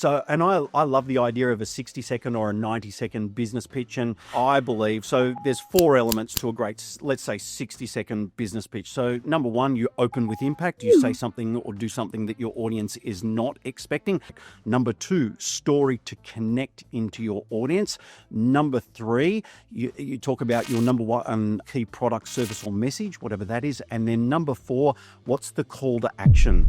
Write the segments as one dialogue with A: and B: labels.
A: So, and I love the idea of a 60-second or a 90-second business pitch. And I believe, so there's 4 elements to a great, let's say, 60-second business pitch. So number 1, you open with impact. You say something or do something that your audience is not expecting. Number 2, story to connect into your audience. Number 3, you talk about your number 1 key product, service or message, whatever that is. And then number 4, what's the call to action?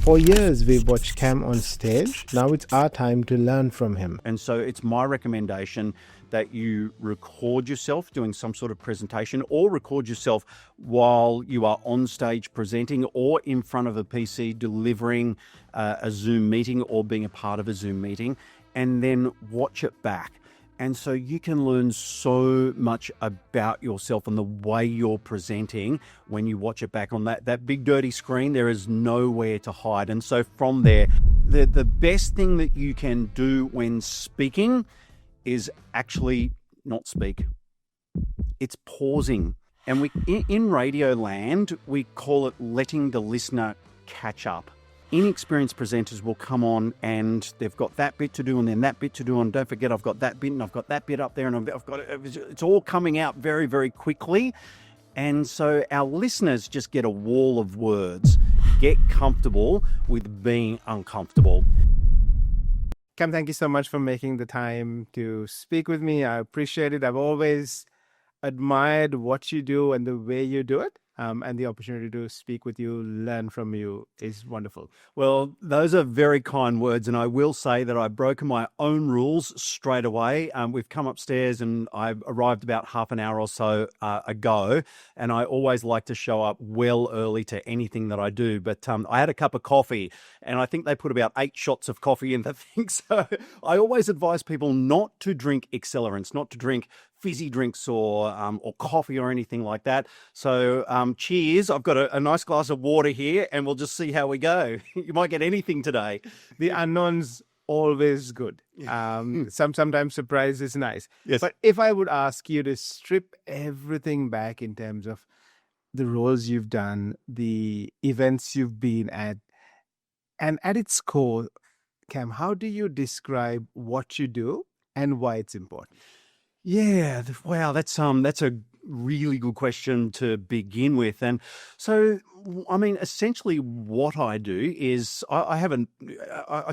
B: For years, we've watched Cam on stage. Now it's our time to learn from him.
A: And so it's my recommendation that you record yourself doing some sort of presentation, or record yourself while you are on stage presenting or in front of a PC delivering a Zoom meeting or being a part of a Zoom meeting, and then watch it back. And so you can learn so much about yourself and the way you're presenting when you watch it back on that big dirty screen. There is nowhere to hide. And so from there, the best thing that you can do when speaking is actually not speak. It's pausing. And in radio land, we call it letting the listener catch up. Inexperienced presenters will come on and they've got that bit to do and then that bit to do, and don't forget I've got that bit and I've got that bit up there, and I've got it's all coming out very, very quickly. And so our listeners just get a wall of words. Get comfortable with being uncomfortable.
B: Cam, thank you so much for making the time to speak with me. I appreciate it. I've always admired what you do and the way you do it. And the opportunity to speak with you, learn from you is wonderful.
A: Well, those are very kind words. And I will say that I've broken my own rules straight away. We've come upstairs and I arrived about half an hour or so ago. And I always like to show up well early to anything that I do. But I had a cup of coffee and I think they put about 8 shots of coffee in the thing. So I always advise people not to drink accelerants, not to drink fizzy drinks or coffee or anything like that. So cheers. I've got a nice glass of water here and we'll just see how we go. You might get anything today.
B: The unknown's always good. Sometimes surprise is nice.
A: Yes.
B: But if I would ask you to strip everything back in terms of the roles you've done, the events you've been at, and at its core, Cam, how do you describe what you do and why it's important?
A: Yeah, wow, that's a really good question to begin with. And so, I mean, essentially what I do is I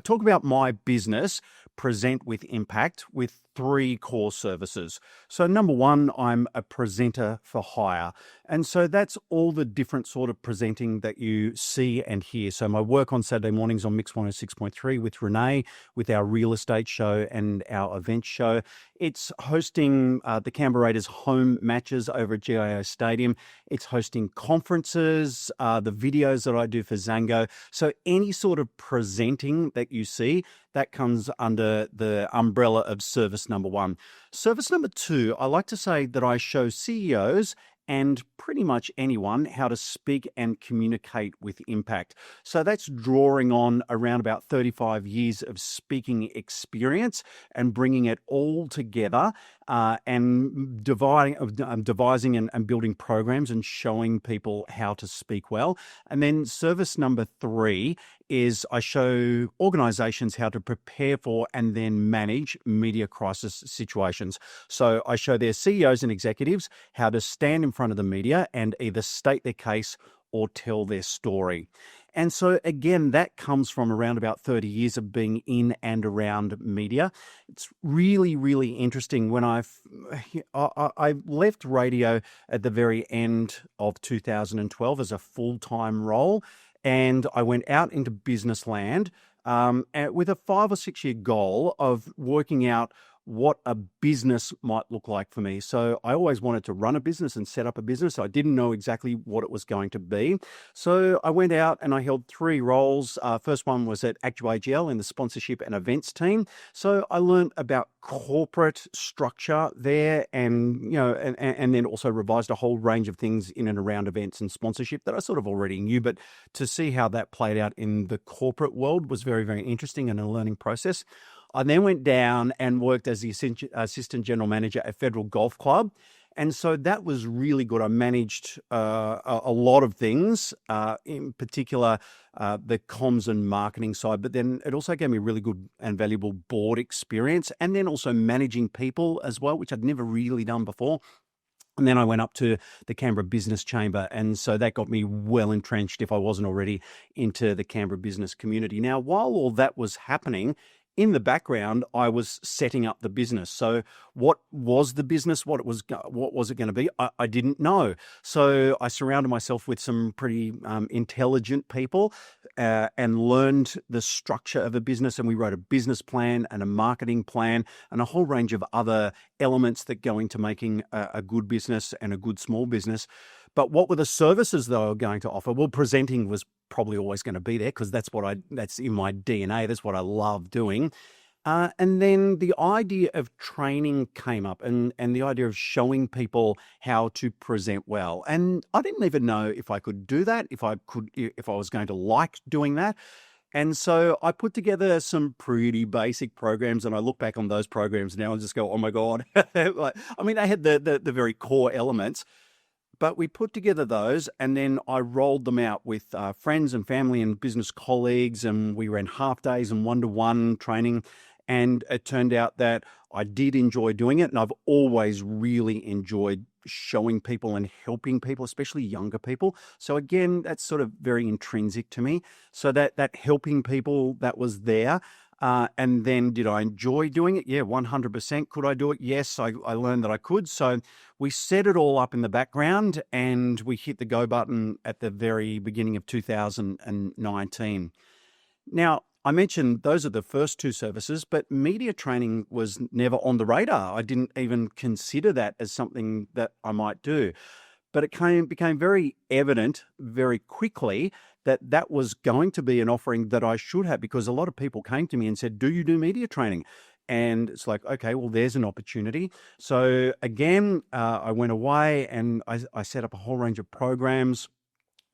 A: talk about my business, Present with Impact, with 3 core services. So number 1, I'm a presenter for hire. And so that's all the different sort of presenting that you see and hear. So my work on Saturday mornings on Mix 106.3 with Renee, with our real estate show and our event show. It's hosting the Canberra Raiders home matches over at GIO Stadium. It's hosting conferences, the videos that I do for Zango. So any sort of presenting that you see, that comes under the umbrella of service number 1. Service number 2, I like to say that I show CEOs and pretty much anyone how to speak and communicate with impact. So that's drawing on around about 35 years of speaking experience and bringing it all together and devising and building programs and showing people how to speak well. And then service number 3 is I show organizations how to prepare for and then manage media crisis situations. So I show their CEOs and executives how to stand in front of the media and either state their case or tell their story. And so, again, that comes from around about 30 years of being in and around media. It's really, really interesting. When I left radio at the very end of 2012 as a full-time role, and I went out into business land with a 5 or 6 year goal of working out what a business might look like for me. So I always wanted to run a business and set up a business. I didn't know exactly what it was going to be. So I went out and I held 3 roles. First one was at ActuAGL in the sponsorship and events team. So I learned about corporate structure there, and then also revised a whole range of things in and around events and sponsorship that I sort of already knew. But to see how that played out in the corporate world was very, very interesting and a learning process. I then went down and worked as the assistant general manager at Federal Golf Club. And so that was really good. I managed a lot of things, in particular the comms and marketing side, but then it also gave me really good and valuable board experience, and then also managing people as well, which I'd never really done before. And then I went up to the Canberra Business Chamber, and so that got me well entrenched, if I wasn't already, into the Canberra business community. Now, while all that was happening, in the background, I was setting up the business. So, what was the business? What was it going to be? I didn't know. So, I surrounded myself with some pretty intelligent people and learned the structure of a business. And we wrote a business plan and a marketing plan and a whole range of other elements that go into making a good business and a good small business. But what were the services that I was going to offer? Well, presenting was probably always going to be there because that's in my DNA. That's what I love doing. And then the idea of training came up, and the idea of showing people how to present well. And I didn't even know if I could do that, if I was going to like doing that. And so I put together some pretty basic programs, and I look back on those programs now and just go, oh my God. Like, I mean, they had the very core elements. But we put together those, and then I rolled them out with friends and family and business colleagues, and we ran half days and one-to-one training. And it turned out that I did enjoy doing it, and I've always really enjoyed showing people and helping people, especially younger people. So again, that's sort of very intrinsic to me. So that helping people, that was there. And then did I enjoy doing it? Yeah, 100%. Could I do it? Yes, I learned that I could. So we set it all up in the background and we hit the go button at the very beginning of 2019. Now, I mentioned those are the first two services, but media training was never on the radar. I didn't even consider that as something that I might do. But it became very evident very quickly that was going to be an offering that I should have, because a lot of people came to me and said, do you do media training? And it's like, okay, well, there's an opportunity. So again, I went away and I set up a whole range of programs,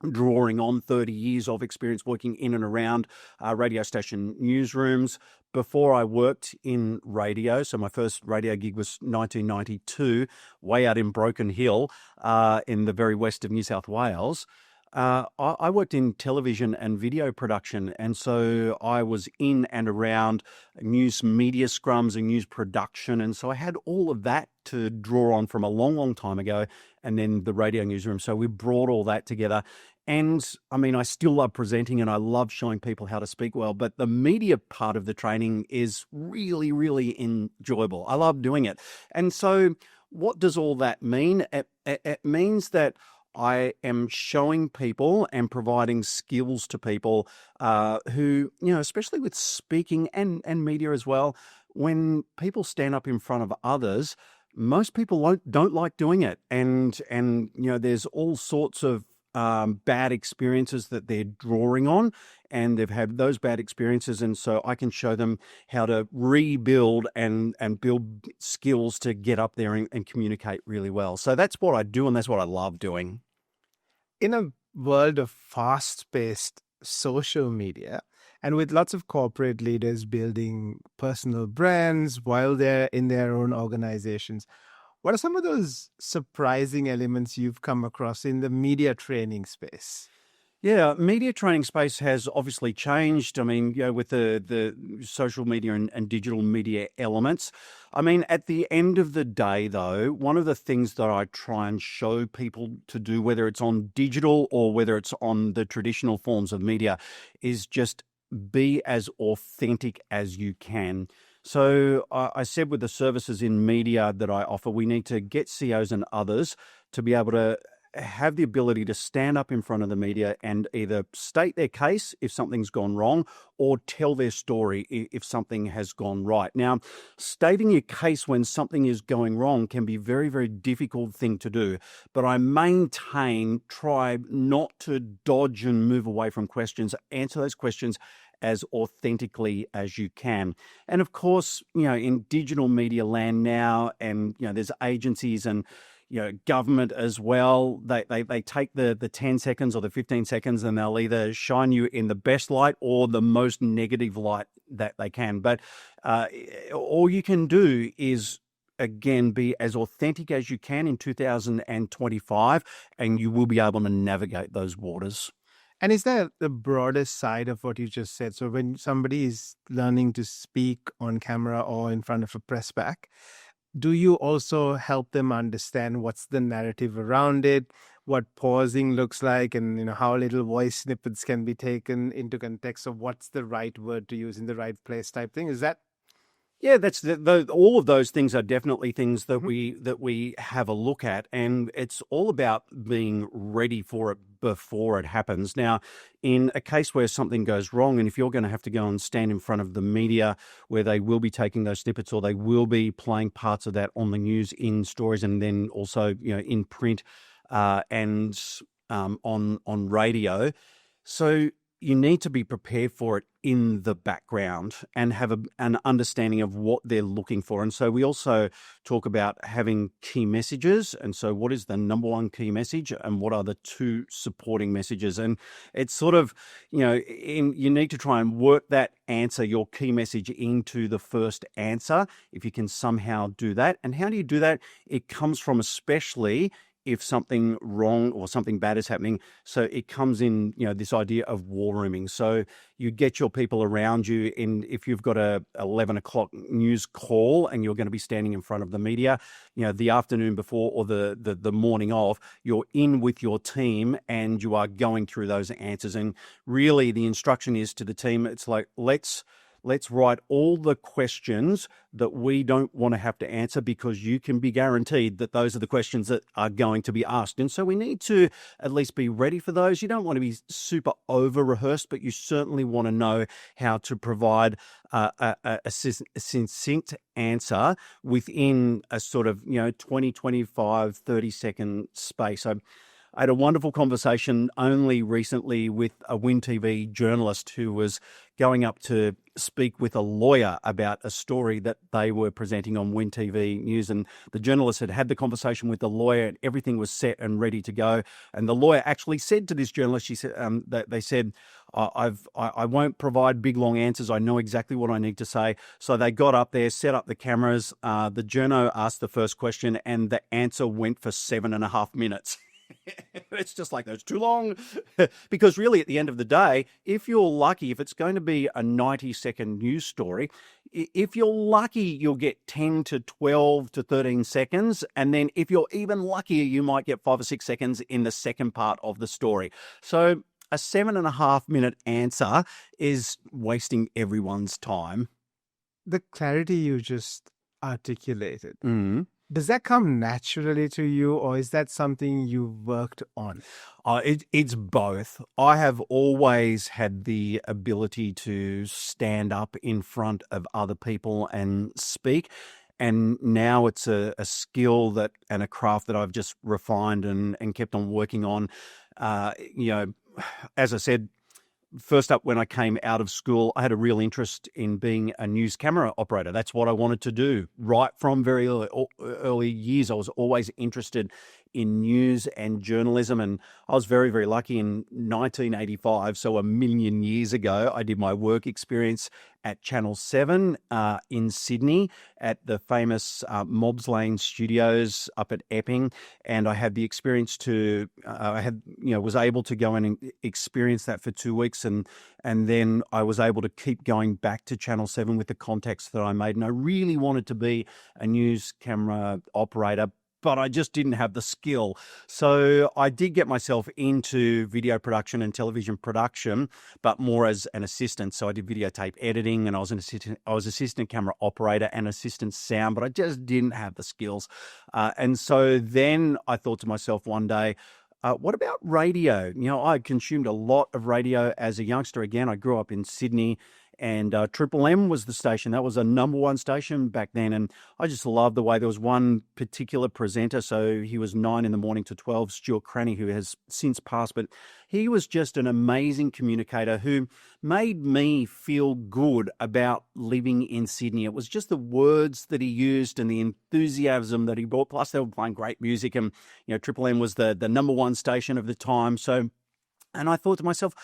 A: drawing on 30 years of experience working in and around radio station newsrooms. Before I worked in radio, so my first radio gig was 1992, way out in Broken Hill in the very west of New South Wales. I worked in television and video production, and so I was in and around news media scrums and news production, and so I had all of that to draw on from a long, long time ago, and then the radio newsroom. So we brought all that together. And I mean, I still love presenting and I love showing people how to speak well, but the media part of the training is really, really enjoyable. I love doing it. And so what does all that mean? It means that I am showing people and providing skills to people who, especially with speaking and media as well, when people stand up in front of others, most people don't like doing it. And there's all sorts of bad experiences that they're drawing on, and they've had those bad experiences. And so I can show them how to rebuild and build skills to get up there and communicate really well. So that's what I do, and that's what I love doing.
B: In a world of fast-paced social media, and with lots of corporate leaders building personal brands while they're in their own organizations, what are some of those surprising elements you've come across in the media training space?
A: Yeah, media training space has obviously changed. I mean, with the social media and digital media elements. I mean, at the end of the day, though, one of the things that I try and show people to do, whether it's on digital or whether it's on the traditional forms of media, is just be as authentic as you can. So I said with the services in media that I offer, we need to get CEOs and others to be able to have the ability to stand up in front of the media and either state their case if something's gone wrong or tell their story if something has gone right. Now, stating your case when something is going wrong can be a very, very difficult thing to do, but I try not to dodge and move away from questions, answer those questions as authentically as you can. And of course, in digital media land now, and there's agencies and government as well, they take the 10 seconds or the 15 seconds and they'll either shine you in the best light or the most negative light that they can. But all you can do is again, be as authentic as you can in 2025, and you will be able to navigate those waters.
B: And is that the broader side of what you just said? So when somebody is learning to speak on camera or in front of a press pack, do you also help them understand what's the narrative around it, what pausing looks like, and how little voice snippets can be taken into context of what's the right word to use in the right place type thing? Is that?
A: Yeah, that's all of those things are definitely things that we have a look at, and it's all about being ready for it before it happens. Now, in a case where something goes wrong, and if you're going to have to go and stand in front of the media where they will be taking those snippets or they will be playing parts of that on the news in stories, and then also in print and on radio, so you need to be prepared for it in the background and have an understanding of what they're looking for. And so we also talk about having key messages. And so what is the number one key message and what are the two supporting messages? And it's sort of, you need to try and work that answer, your key message, into the first answer, if you can somehow do that. And how do you do that? It comes from, especially if something wrong or something bad is happening. So it comes in, this idea of war rooming. So you get your people around you, and if you've got a 11 o'clock news call and you're going to be standing in front of the media, the afternoon before or the morning of, you're in with your team and you are going through those answers. And really the instruction is to the team, it's like, let's write all the questions that we don't want to have to answer, because you can be guaranteed that those are the questions that are going to be asked. And so we need to at least be ready for those. You don't want to be super over-rehearsed, but you certainly want to know how to provide a succinct answer within a sort of 20, 25, 30-second space. So I had a wonderful conversation only recently with a Win TV journalist who was going up to speak with a lawyer about a story that they were presenting on Win TV News. And the journalist had the conversation with the lawyer, and everything was set and ready to go. And the lawyer actually said to this journalist, she said, they said, I won't provide big, long answers. I know exactly what I need to say. So they got up there, set up the cameras. The journo asked the first question, and the answer went for 7.5 minutes. It's just like, that's too long. Because really, at the end of the day, if you're lucky, if it's going to be a 90-second news story, if you're lucky, you'll get 10 to 12 to 13 seconds. And then if you're even luckier, you might get 5 or 6 seconds in the second part of the story. So a 7.5 minute answer is wasting everyone's time.
B: The clarity you just articulated.
A: Mm-hmm.
B: Does that come naturally to you, or is that something you've worked on?
A: It's both. I have always had the ability to stand up in front of other people and speak. And now it's a skill and a craft that I've just refined and kept on working on. As I said, first up, when I came out of school, I had a real interest in being a news camera operator. That's what I wanted to do. Right from very early years, I was always interested in news and journalism. And I was very, very lucky in 1985, so a million years ago, I did my work experience at Channel 7 in Sydney at the famous Mobs Lane studios up at Epping. And I had the experience was able to go in and experience that for 2 weeks. And then I was able to keep going back to Channel 7 with the contacts that I made. And I really wanted to be a news camera operator, but I just didn't have the skill. So I did get myself into video production and television production, but more as an assistant. So I did videotape editing, and I was assistant camera operator and assistant sound, but I just didn't have the skills. And so then I thought to myself one day, what about radio? I consumed a lot of radio as a youngster. Again, I grew up in Sydney, and Triple M was the station. That was a number one station back then. And I just loved the way there was one particular presenter. So he was 9 in the morning to 12, Stuart Cranny, who has since passed. But he was just an amazing communicator who made me feel good about living in Sydney. It was just the words that he used and the enthusiasm that he brought. Plus, they were playing great music. And, Triple M was the number one station of the time. So, and I thought to myself,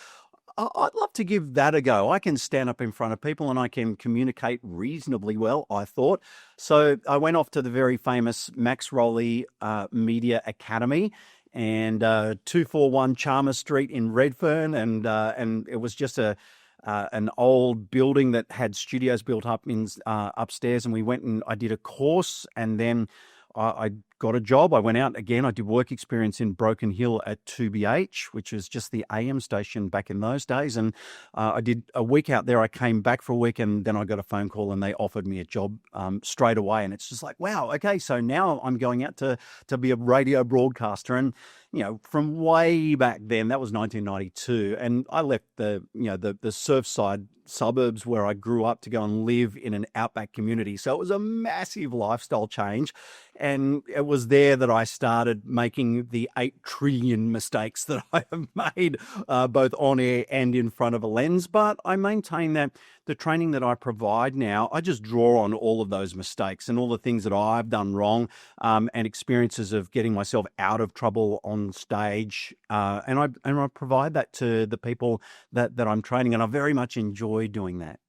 A: I'd love to give that a go. I can stand up in front of people and I can communicate reasonably well, I thought. So I went off to the very famous Max Rowley Media Academy and 241 Chalmers Street in Redfern, and it was just an old building that had studios built up in upstairs, and we went and I did a course, and then I got a job. I went out again. I did work experience in Broken Hill at 2BH, which was just the AM station back in those days. And I did a week out there. I came back for a week, and then I got a phone call and they offered me a job straight away. And it's just like, wow, okay, so now I'm going out to be a radio broadcaster. And, you know, from way back then, that was 1992. And I left the Surfside suburbs where I grew up to go and live in an outback community. So it was a massive lifestyle change. And it was there that I started making the 8 trillion mistakes that I have made, both on air and in front of a lens. But I maintain that the training that I provide now, I just draw on all of those mistakes and all the things that I've done wrong, and experiences of getting myself out of trouble on stage. And I provide that to the people that I'm training, and I very much enjoy doing that.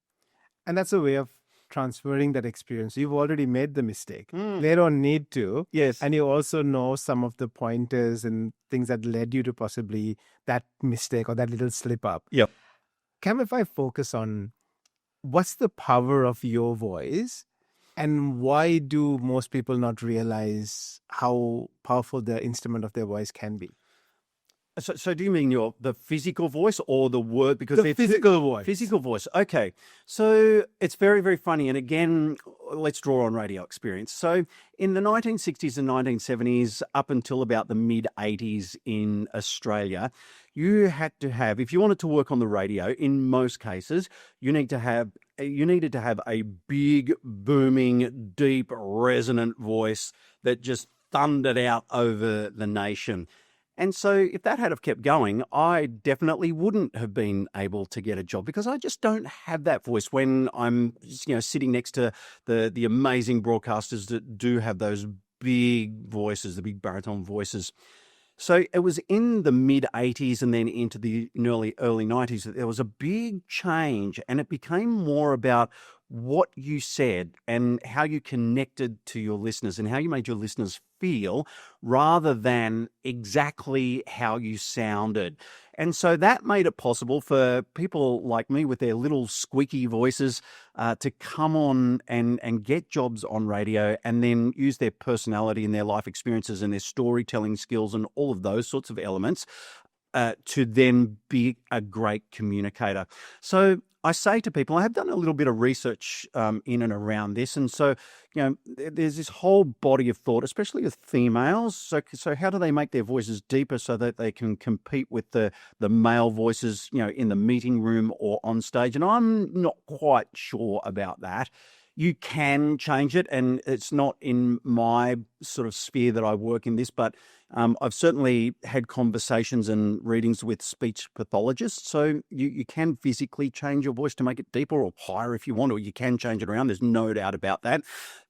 B: And that's a way of transferring that experience. You've already made the mistake. They don't need to.
A: Yes.
B: And you also know some of the pointers and things that led you to possibly that mistake or that little slip up.
A: Yep.
B: Cam, if I focus on what's the power of your voice and why do most people not realize how powerful the instrument of their voice can be?
A: So do you mean the physical voice or the word? Because
B: The physical voice.
A: Physical voice. Okay. So it's very, very funny. And again, let's draw on radio experience. So in the 1960s and 1970s, up until about the mid 80s in Australia, you had to have, if you wanted to work on the radio, in most cases, you needed to have a big, booming, deep, resonant voice that just thundered out over the nation. And so if that had have kept going, I definitely wouldn't have been able to get a job because I just don't have that voice when I'm, sitting next to the amazing broadcasters that do have those big voices, the big baritone voices. So it was in the mid 80s and then into the early 90s that there was a big change, and it became more about what you said and how you connected to your listeners and how you made your listeners feel rather than exactly how you sounded. And so that made it possible for people like me with their little squeaky voices to come on and get jobs on radio and then use their personality and their life experiences and their storytelling skills and all of those sorts of elements to then be a great communicator. So I say to people, I have done a little bit of research in and around this. And so, there's this whole body of thought, especially with females. So how do they make their voices deeper so that they can compete with the male voices, in the meeting room or on stage? And I'm not quite sure about that. You can change it, and it's not in my sort of sphere that I work in this, but I've certainly had conversations and readings with speech pathologists. So you can physically change your voice to make it deeper or higher if you want, or you can change it around. There's no doubt about that.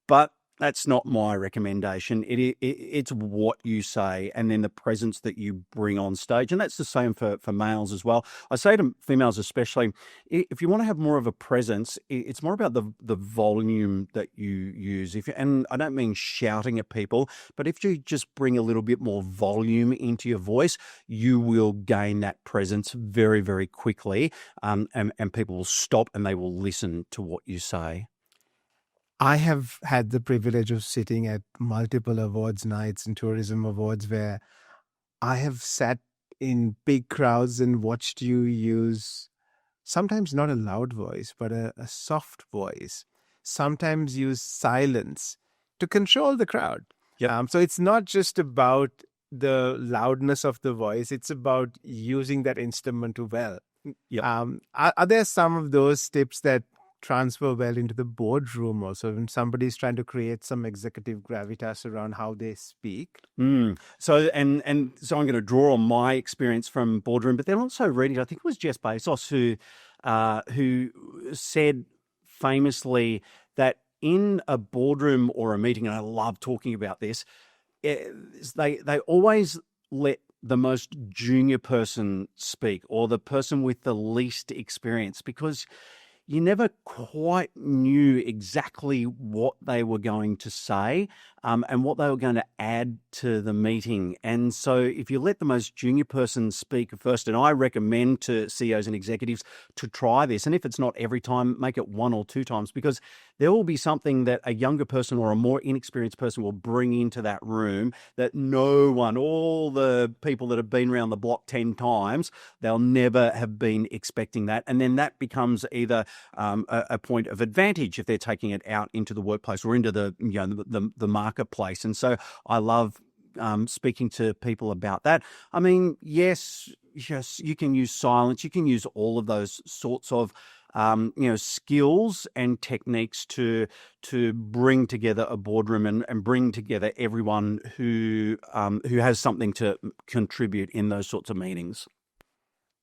A: But that's not my recommendation. It's what you say and then the presence that you bring on stage. And that's the same for males as well. I say to females especially, if you want to have more of a presence, it's more about the volume that you use. And I don't mean shouting at people, but if you just bring a little bit more volume into your voice, you will gain that presence very, very quickly. And people will stop and they will listen to what you say.
B: I have had the privilege of sitting at multiple awards nights and tourism awards where I have sat in big crowds and watched you use sometimes not a loud voice, but a soft voice, sometimes use silence to control the crowd.
A: Yep.
B: So it's not just about the loudness of the voice, it's about using that instrument well.
A: Yep.
B: Are there some of those tips that transfer well into the boardroom also when somebody's trying to create some executive gravitas around how they speak?
A: So and so I'm going to draw on my experience from Boardroom, but then also reading, I think it was Jeff Bezos who said famously that in a boardroom or a meeting, and I love talking about this, they always let the most junior person speak or the person with the least experience, because you never quite knew exactly what they were going to say and what they were going to add to the meeting. And so if you let the most junior person speak first, and I recommend to CEOs and executives to try this, and if it's not every time, make it 1 or 2 times, because there will be something that a younger person or a more inexperienced person will bring into that room that no one, all the people that have been around the block 10 times, they'll never have been expecting that. And then that becomes either a point of advantage if they're taking it out into the workplace or into the marketplace. And so I love speaking to people about that. I mean, yes, you can use silence, you can use all of those sorts of skills and techniques to bring together a boardroom and bring together everyone who has something to contribute in those sorts of meetings.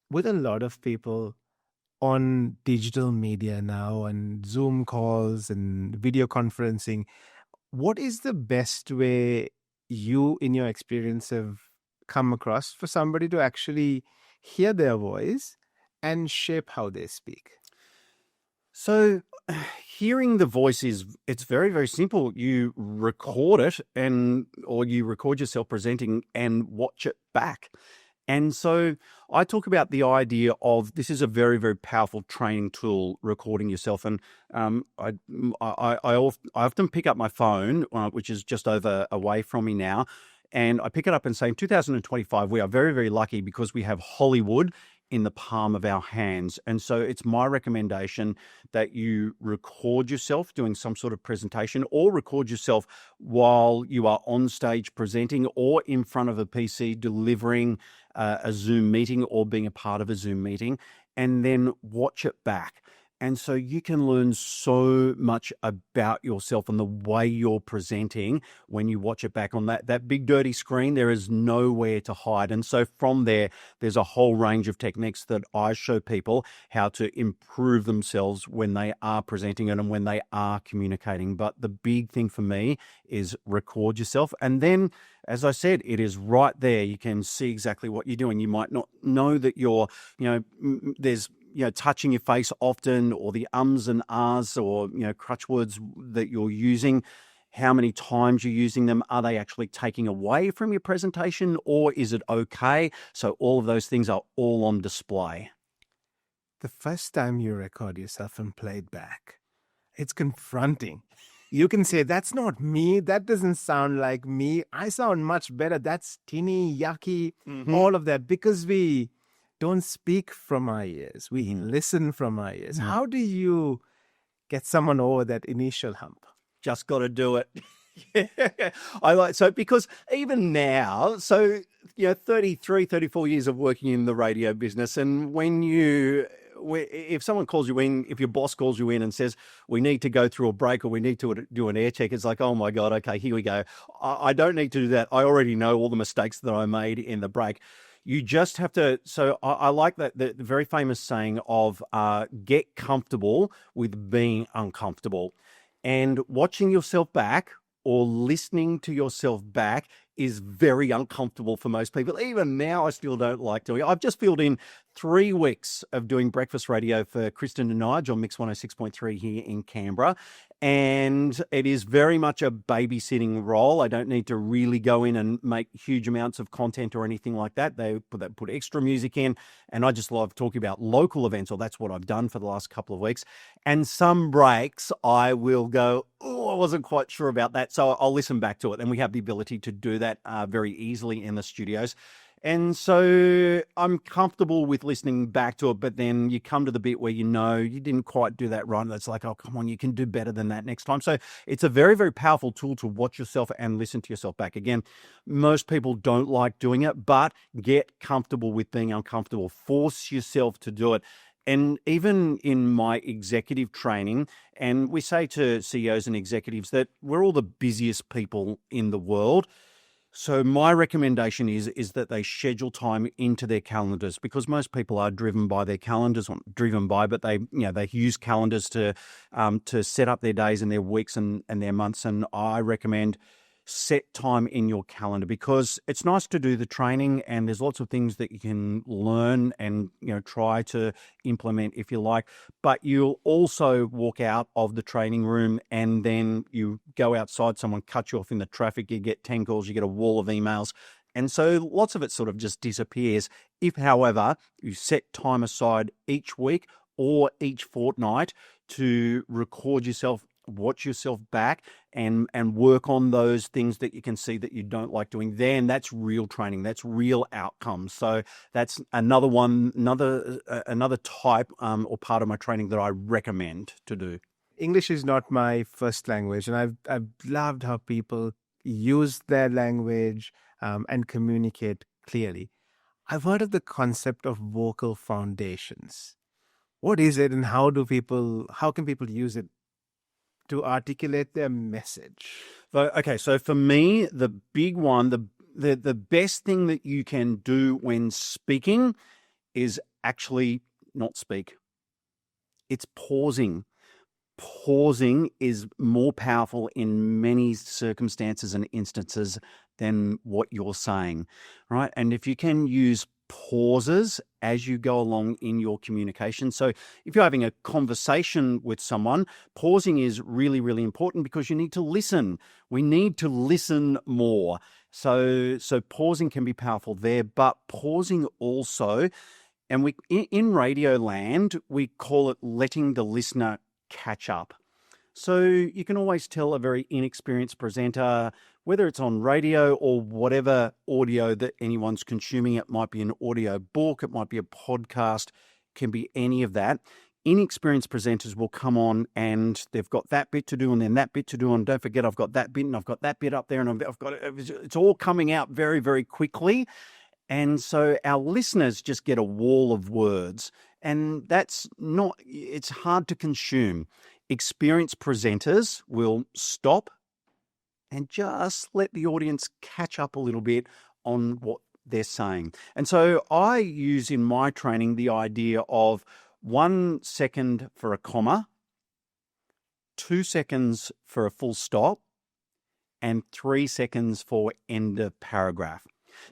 B: With a lot of people on digital media now and Zoom calls and video conferencing, what is the best way you, in your experience, have come across for somebody to actually hear their voice and shape how they speak?
A: So hearing the voice it's very, very simple. You record it or you record yourself presenting and watch it back. And so I talk about the idea of this is a very, very powerful training tool, recording yourself. And I often pick up my phone, which is just away from me now, and I pick it up and say, in 2025, we are very, very lucky because we have Hollywood in the palm of our hands. And so it's my recommendation that you record yourself doing some sort of presentation or record yourself while you are on stage presenting or in front of a PC delivering a Zoom meeting or being a part of a Zoom meeting, and then watch it back. And so you can learn so much about yourself and the way you're presenting when you watch it back on that big dirty screen. There is nowhere to hide. And so from there's a whole range of techniques that I show people how to improve themselves when they are presenting and when they are communicating. But the big thing for me is record yourself. And then, as I said, it is right there. You can see exactly what you're doing. You might not know that there's touching your face often, or the ums and ahs, or crutch words that you're using, how many times you're using them. Are they actually taking away from your presentation, or is it okay? So all of those things are all on display.
B: The first time you record yourself and play it back, it's confronting. You can say, that's not me. That doesn't sound like me. I sound much better. That's tinny, yucky, all of that, because we don't speak from our ears. We listen from our ears. How do you get someone over that initial hump?
A: Just got to do it. Because even now, 33, 34 years of working in the radio business, and if someone calls you in, if your boss calls you in and says, we need to go through a break or we need to do an air check, it's like, oh my God, okay, here we go. I don't need to do that. I already know all the mistakes that I made in the break. You just have to, so I like that, the very famous saying of get comfortable with being uncomfortable. And watching yourself back or listening to yourself back is very uncomfortable for most people. Even now, I still don't like doing it. I've just filled in 3 weeks of doing breakfast radio for Kristen and Nige on Mix 106.3 here in Canberra. And it is very much a babysitting role. I don't need to really go in and make huge amounts of content or anything like that. They put extra music in, and I just love talking about local events, or that's what I've done for the last couple of weeks. And some breaks I will go, oh, I wasn't quite sure about that. So I'll listen back to it. And we have the ability to do that very easily in the studios. And so I'm comfortable with listening back to it, but then you come to the bit where you didn't quite do that right. And it's like, oh, come on, you can do better than that next time. So it's a very, very powerful tool to watch yourself and listen to yourself back. Again, most people don't like doing it, but get comfortable with being uncomfortable. Force yourself to do it. And even in my executive training, and we say to CEOs and executives that we're all the busiest people in the world. So my recommendation is that they schedule time into their calendars, because most people are driven by their calendars, but they use calendars to set up their days and their weeks and their months. And I recommend set time in your calendar, because it's nice to do the training and there's lots of things that you can learn and try to implement if you like, but you'll also walk out of the training room and then you go outside, someone cuts you off in the traffic, you get 10 calls, you get a wall of emails, and so lots of it sort of just disappears. If, however, you set time aside each week or each fortnight to record yourself, watch yourself back, and work on those things that you can see that you don't like doing, then that's real training. That's real outcomes. So that's another type or part of my training that I recommend to do.
B: English is not my first language, and I've loved how people use their language and communicate clearly. I've heard of the concept of vocal foundations. What is it, and how can people use it to articulate their message?
A: Okay, so for me, the big one, the best thing that you can do when speaking is actually not speak. It's pausing. Pausing is more powerful in many circumstances and instances than what you're saying, right? And if you can use pauses as you go along in your communication. So if you're having a conversation with someone, pausing is really, really important because you need to listen. We need to listen more. So pausing can be powerful there, but pausing also, and in radio land, we call it letting the listener catch up. So you can always tell a very inexperienced presenter, whether it's on radio or whatever audio that anyone's consuming. It might be an audio book, it might be a podcast, can be any of that. Inexperienced presenters will come on and they've got that bit to do and then that bit to do, and don't forget I've got that bit and I've got that bit up there and I've got it's all coming out very, very quickly. And so our listeners just get a wall of words, and it's hard to consume. Experienced presenters will stop and just let the audience catch up a little bit on what they're saying. And so I use in my training the idea of 1 second for a comma, 2 seconds for a full stop, and 3 seconds for end of paragraph.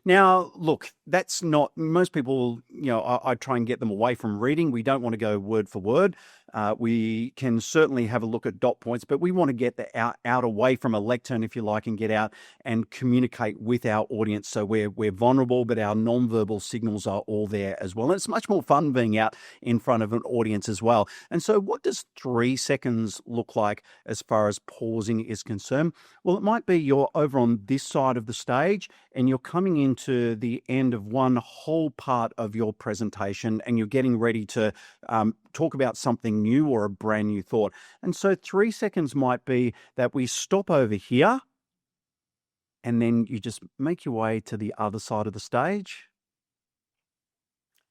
A: Now, look, that's not, most people, I try and get them away from reading. We don't want to go word for word. We can certainly have a look at dot points, but we want to get out away from a lectern, if you like, and get out and communicate with our audience. So we're vulnerable, but our non-verbal signals are all there as well. And it's much more fun being out in front of an audience as well. And so what does 3 seconds look like as far as pausing is concerned? Well, it might be you're over on this side of the stage and you're coming into the end of one whole part of your presentation and you're getting ready to talk about something new or a brand new thought. And so 3 seconds might be that we stop over here and then you just make your way to the other side of the stage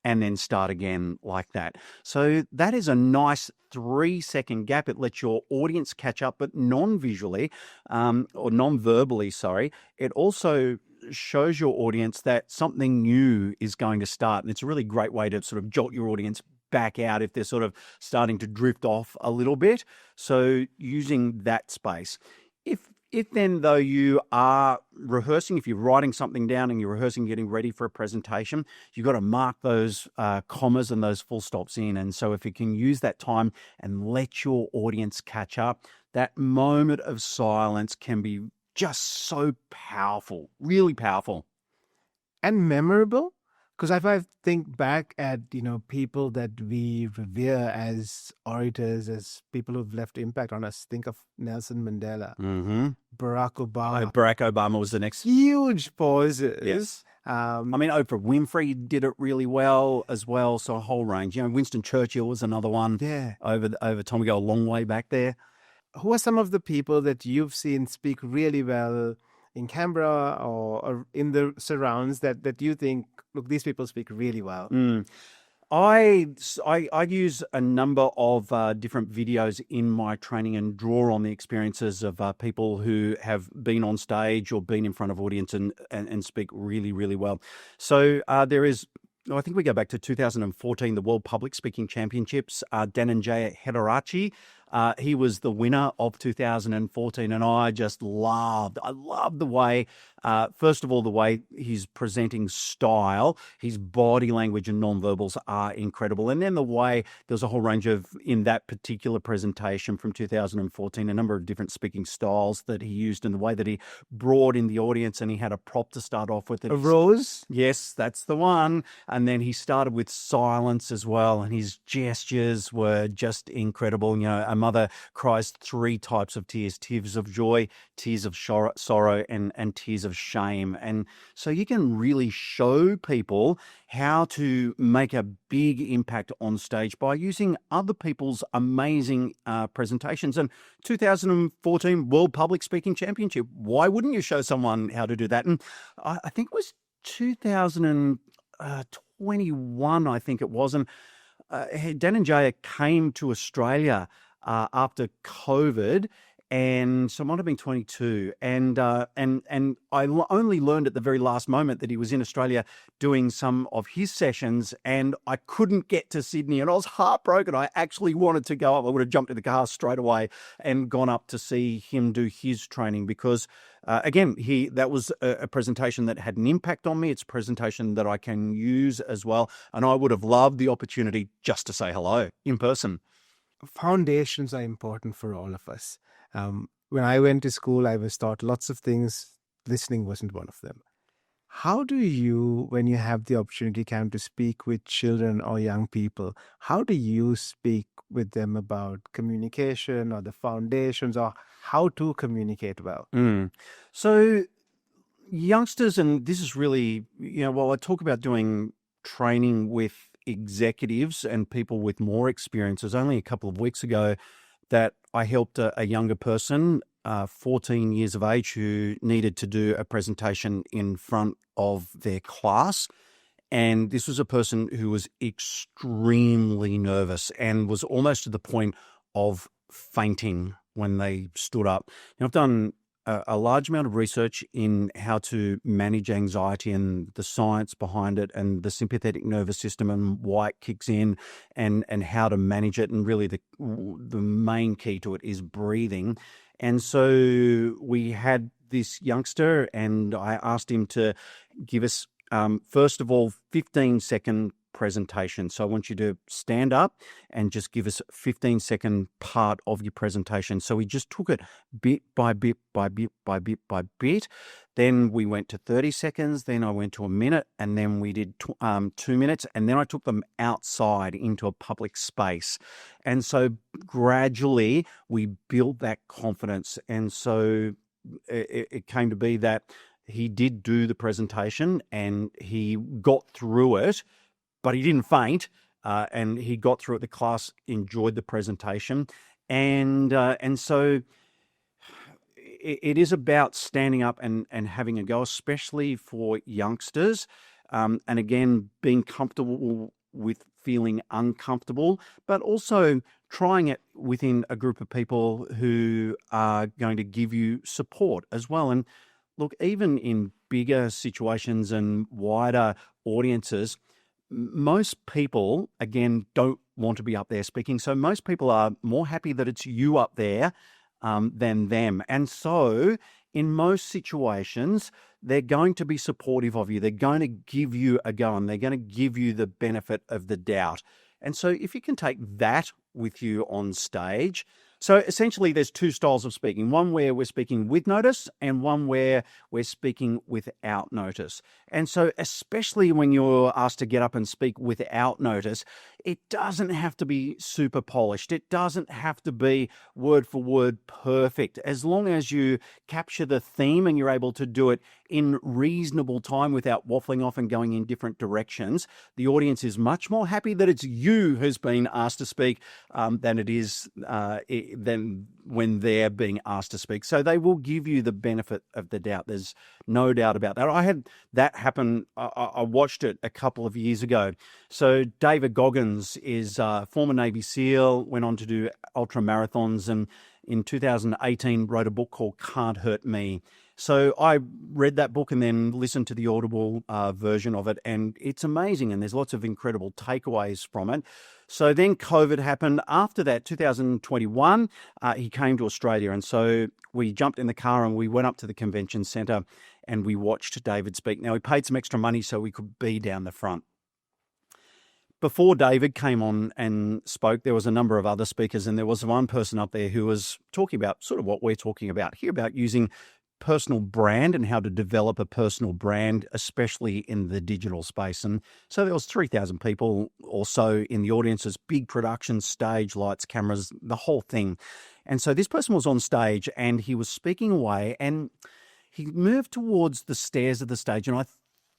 A: and then start again like that. So that is a nice 3 second gap. It lets your audience catch up, but non-visually or non-verbally, sorry. It also shows your audience that something new is going to start. And it's a really great way to sort of jolt your audience back out if they're sort of starting to drift off a little bit. So using that space. If then, though, you are rehearsing, if you're writing something down and you're rehearsing, getting ready for a presentation, you've got to mark those commas and those full stops in. And so if you can use that time and let your audience catch up, that moment of silence can be just so powerful, really powerful.
B: And memorable? Because if I think back at, people that we revere as orators, as people who've left impact on us, think of Nelson Mandela, Barack Obama.
A: Barack Obama was the next.
B: Huge pauses.
A: Yes. Oprah Winfrey did it really well as well. So a whole range. Winston Churchill was another one.
B: Yeah.
A: Over time, we go a long way back there.
B: Who are some of the people that you've seen speak really well in Canberra or in the surrounds that you think, look, these people speak really well?
A: I use a number of different videos in my training and draw on the experiences of people who have been on stage or been in front of audience and speak really, really well. So there is, I think we go back to 2014, the World Public Speaking Championships. Dhananjaya Hedarachi He was the winner of 2014, and I loved the way, first of all, the way his presenting style, his body language and nonverbals are incredible. And then the way there's a whole range of, in that particular presentation from 2014, a number of different speaking styles that he used, and the way that he brought in the audience, and he had a prop to start off with.
B: A rose?
A: Yes, that's the one. And then he started with silence as well, and his gestures were just incredible. You know, a mother cries 3 types of tears: tears of joy, tears of sorrow, and tears of shame. And so you can really show people how to make a big impact on stage by using other people's amazing presentations. And 2014 World Public Speaking Championship, why wouldn't you show someone how to do that? And I think it was 2021, I think it was. And Dan and Jaya came to Australia after COVID, and so it might have been 22. And I only learned at the very last moment that he was in Australia doing some of his sessions, and I couldn't get to Sydney, and I was heartbroken. I actually wanted to go up. I would have jumped in the car straight away and gone up to see him do his training, because again, that was a presentation that had an impact on me. It's a presentation that I can use as well, and I would have loved the opportunity just to say hello in person.
B: Foundations are important for all of us. When I went to school, I was taught lots of things. Listening wasn't one of them. How do you, when you have the oppority, Cam, to speak with children or young people, how do you speak with them about communication or the foundations, or how to communicate well?
A: So youngsters, and this is really, while I talk about doing training with executives and people with more experience, it was only a couple of weeks ago that I helped a younger person, 14 years of age, who needed to do a presentation in front of their class. And this was a person who was extremely nervous and was almost to the point of fainting when they stood up. I've done a large amount of research in how to manage anxiety and the science behind it, and the sympathetic nervous system and why it kicks in, and how to manage it. And really the main key to it is breathing. And so we had this youngster, and I asked him to give us, first of all, 15-second presentation. So I want you to stand up and just give us a 15-second part of your presentation. So we just took it bit by bit by bit by bit by bit. Then we went to 30 seconds. Then I went to a minute, and then we did 2 minutes. And then I took them outside into a public space. And so gradually we built that confidence. And so it came to be that he did do the presentation, and he got through it, but he didn't faint, and he got through it. The class enjoyed the presentation. And so it is about standing up and having a go, especially for youngsters. And again, being comfortable with feeling uncomfortable, but also trying it within a group of people who are going to give you support as well. And look, even in bigger situations and wider audiences, most people, again, don't want to be up there speaking. So most people are more happy that it's you up there than them. And so in most situations, they're going to be supportive of you. They're going to give you a go, and they're going to give you the benefit of the doubt. And so if you can take that with you on stage. So essentially there's 2 styles of speaking, one where we're speaking with notice and one where we're speaking without notice. And so especially when you're asked to get up and speak without notice, it doesn't have to be super polished. It doesn't have to be word for word perfect. As long as you capture the theme and you're able to do it in reasonable time without waffling off and going in different directions, the audience is much more happy that it's you who's been asked to speak than it is than when they're being asked to speak. So they will give you the benefit of the doubt. There's no doubt about that. I had that happen. I watched it a couple of years ago. So David Goggins is a former Navy SEAL, went on to do ultra marathons, and in 2018 wrote a book called Can't Hurt Me. So I read that book and then listened to the Audible version of it, and it's amazing, and there's lots of incredible takeaways from it. So then COVID happened. After that, 2021, he came to Australia, and so we jumped in the car and we went up to the convention centre and we watched David speak. Now, he paid some extra money so we could be down the front. Before David came on and spoke, there was a number of other speakers, and there was one person up there who was talking about sort of what we're talking about here, about using personal brand and how to develop a personal brand, especially in the digital space. And so there was 3,000 people or so in the audience. It's big production, stage, lights, cameras, the whole thing. And so this person was on stage and he was speaking away, and he moved towards the stairs of the stage, and I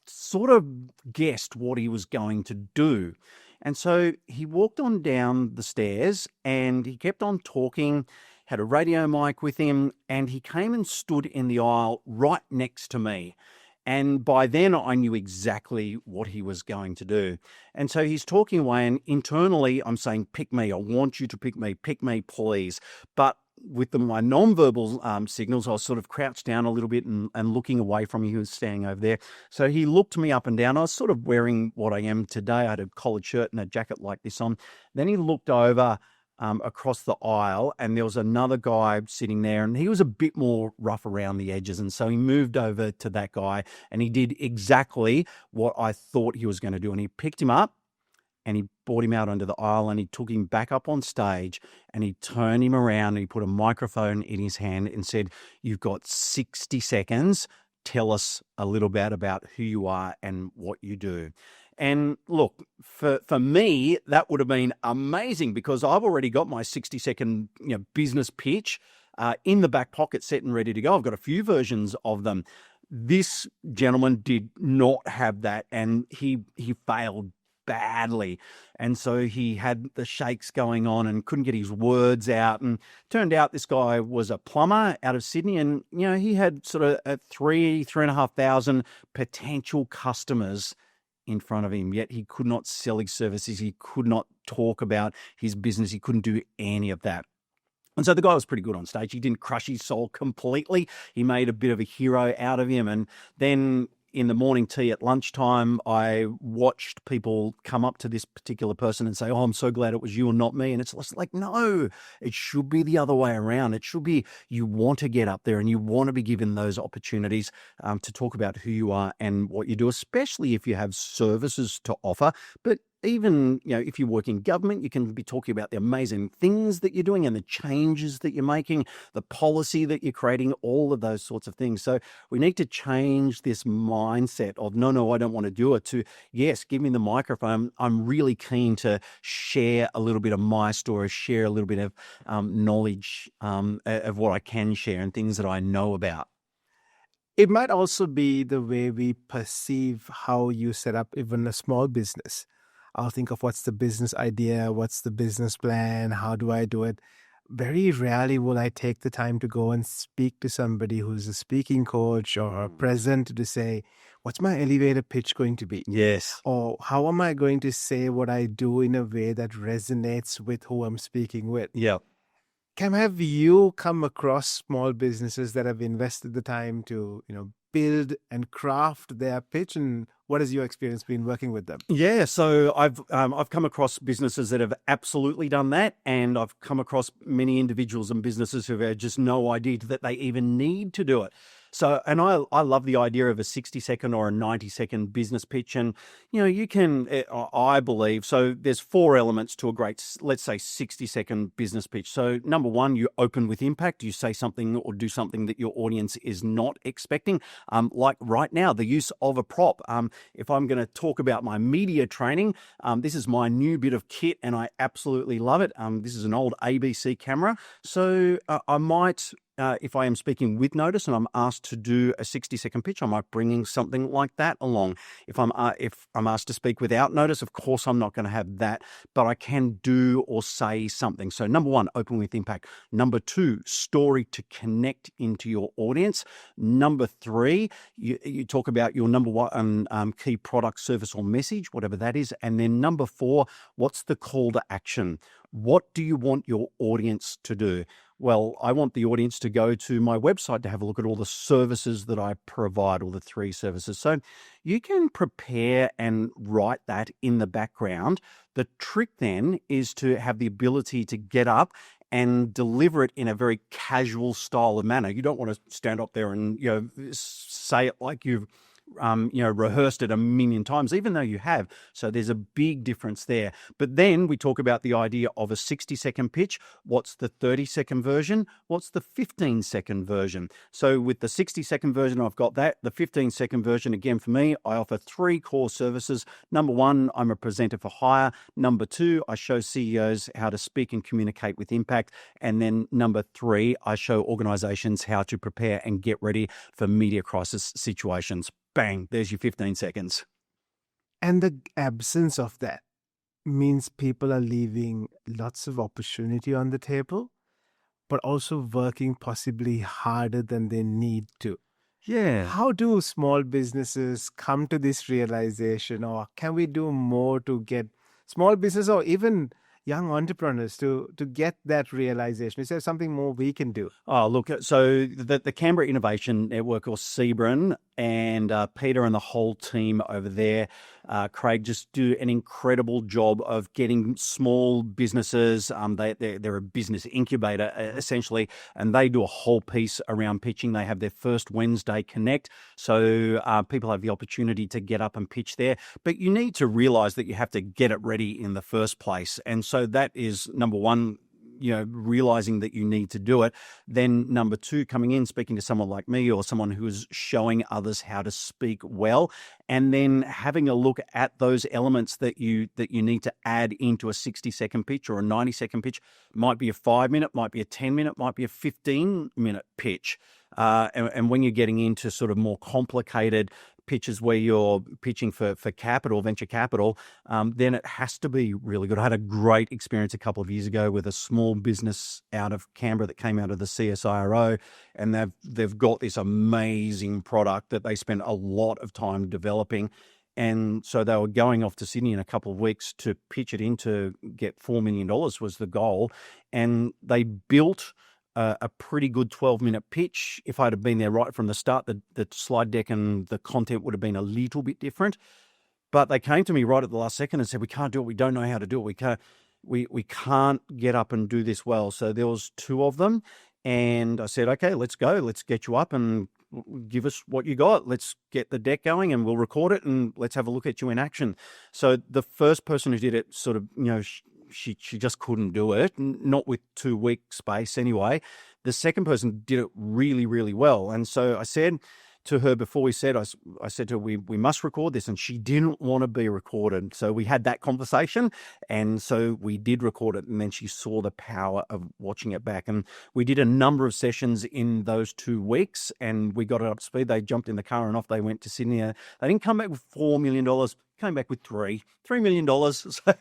A: sort of guessed what he was going to do. And so he walked on down the stairs and he kept on talking, had a radio mic with him, and he came and stood in the aisle right next to me. And by then I knew exactly what he was going to do. And so he's talking away, and internally I'm saying, pick me, I want you to pick me, please. But with my non-verbal signals, I was sort of crouched down a little bit and looking away from him. He was standing over there. So he looked me up and down. I was sort of wearing what I am today. I had a collared shirt and a jacket like this on. Then he looked over across the aisle, and there was another guy sitting there, and he was a bit more rough around the edges. And so he moved over to that guy, and he did exactly what I thought he was going to do. And he picked him up, and he brought him out onto the aisle, and he took him back up on stage, and he turned him around, and he put a microphone in his hand and said, "You've got 60 seconds. Tell us a little bit about who you are and what you do." And look, for me, that would have been amazing, because I've already got my 60-second business pitch in the back pocket, set and ready to go. I've got a few versions of them. This gentleman did not have that, and he failed badly. And so he had the shakes going on and couldn't get his words out. And turned out this guy was a plumber out of Sydney, and he had sort of 3,500 potential customers in front of him, yet he could not sell his services. He could not talk about his business. He couldn't do any of that. And so the guy was pretty good on stage. He didn't crush his soul completely. He made a bit of a hero out of him. And then in the morning tea at lunchtime, I watched people come up to this particular person and say, "Oh, I'm so glad it was you and not me." And it's just like, no, it should be the other way around. It should be, you want to get up there and you want to be given those opportunities to talk about who you are and what you do, especially if you have services to offer. But even, if you work in government, you can be talking about the amazing things that you're doing and the changes that you're making, the policy that you're creating, all of those sorts of things. So we need to change this mindset of, no, I don't want to do it, to, yes, give me the microphone. I'm really keen to share a little bit of my story, share a little bit of knowledge of what I can share and things that I know about.
B: It might also be the way we perceive how you set up even a small business. I'll think of what's the business idea, what's the business plan, how do I do it. Very rarely will I take the time to go and speak to somebody who's a speaking coach or present to say, what's my elevator pitch going to be?
A: Yes.
B: Or how am I going to say what I do in a way that resonates with who I'm speaking with?
A: Yeah.
B: Cam, have you come across small businesses that have invested the time to, build and craft their pitch, and what has your experience been working with them?
A: Yeah, so I've come across businesses that have absolutely done that, and I've come across many individuals and businesses who have just no idea that they even need to do it. So, and I love the idea of a 60-second or a 90-second business pitch. And, you can, I believe, so there's 4 elements to a great, let's say, 60-second business pitch. So number 1, you open with impact. You say something or do something that your audience is not expecting. Like right now, the use of a prop. If I'm going to talk about my media training, this is my new bit of kit and I absolutely love it. This is an old ABC camera. So I might... if I am speaking with notice and I'm asked to do a 60-second pitch, I might bring in something like that along. If I'm asked to speak without notice, of course I'm not going to have that, but I can do or say something. So number 1, open with impact. Number 2, story to connect into your audience. Number 3, you talk about your number 1 key product, service or message, whatever that is. And then number 4, what's the call to action? what do you want your audience to do? Well, I want the audience to go to my website to have a look at all the services that I provide, all the 3 services. So you can prepare and write that in the background. The trick then is to have the ability to get up and deliver it in a very casual style of manner. You don't want to stand up there and say it like you've rehearsed it a million times, even though you have. So there's a big difference there. But then we talk about the idea of a 60-second pitch. What's the 30-second version? What's the 15-second version? So with the 60-second version, I've got that. The 15-second version, again, for me, I offer 3 core services. Number 1, I'm a presenter for hire. Number 2, I show CEOs how to speak and communicate with impact. And then number 3, I show organizations how to prepare and get ready for media crisis situations. Bang, there's your 15 seconds.
B: And the absence of that means people are leaving lots of opportunity on the table, but also working possibly harder than they need to.
A: Yeah.
B: How do small businesses come to this realization, or can we do more to get small business or even young entrepreneurs to get that realization? Is there something more we can do?
A: Oh, look, so the Canberra Innovation Network, or CBRN, and Peter and the whole team over there, Craig, just do an incredible job of getting small businesses. They're a business incubator, essentially, and they do a whole piece around pitching. They have their first Wednesday Connect, so people have the opportunity to get up and pitch there. But you need to realize that you have to get it ready in the first place. And so that is number 1, realizing that you need to do it. Then number 2, coming in, speaking to someone like me or someone who is showing others how to speak well, and then having a look at those elements that you need to add into a 60-second pitch or a 90-second pitch. Might be a 5-minute, might be a 10-minute, might be a 15-minute pitch. And when you're getting into sort of more complicated pitches where you're pitching for capital, venture capital, then it has to be really good. I had a great experience a couple of years ago with a small business out of Canberra that came out of the CSIRO, and they've got this amazing product that they spent a lot of time developing. And so they were going off to Sydney in a couple of weeks to pitch it in to get $4 million was the goal. And they built a pretty good 12-minute pitch. If I'd have been there right from the start, the slide deck and the content would have been a little bit different. But they came to me right at the last second and said, "We can't do it. We don't know how to do it. We can't get up and do this well." So there was 2 of them, and I said, "Okay, let's go. Let's get you up and give us what you got. Let's get the deck going, and we'll record it, and let's have a look at you in action." So the first person who did it sort of, she just couldn't do it, not with 2 week space anyway. The second person did it really, really well. And so I said to her before we said, I said to her, we must record this. And she didn't want to be recorded. So we had that conversation. And so we did record it. And then she saw the power of watching it back. And we did a number of sessions in those 2 weeks, and we got it up to speed. They jumped in the car and off they went to Sydney. They didn't come back with $4 million. Came back with $3 million. So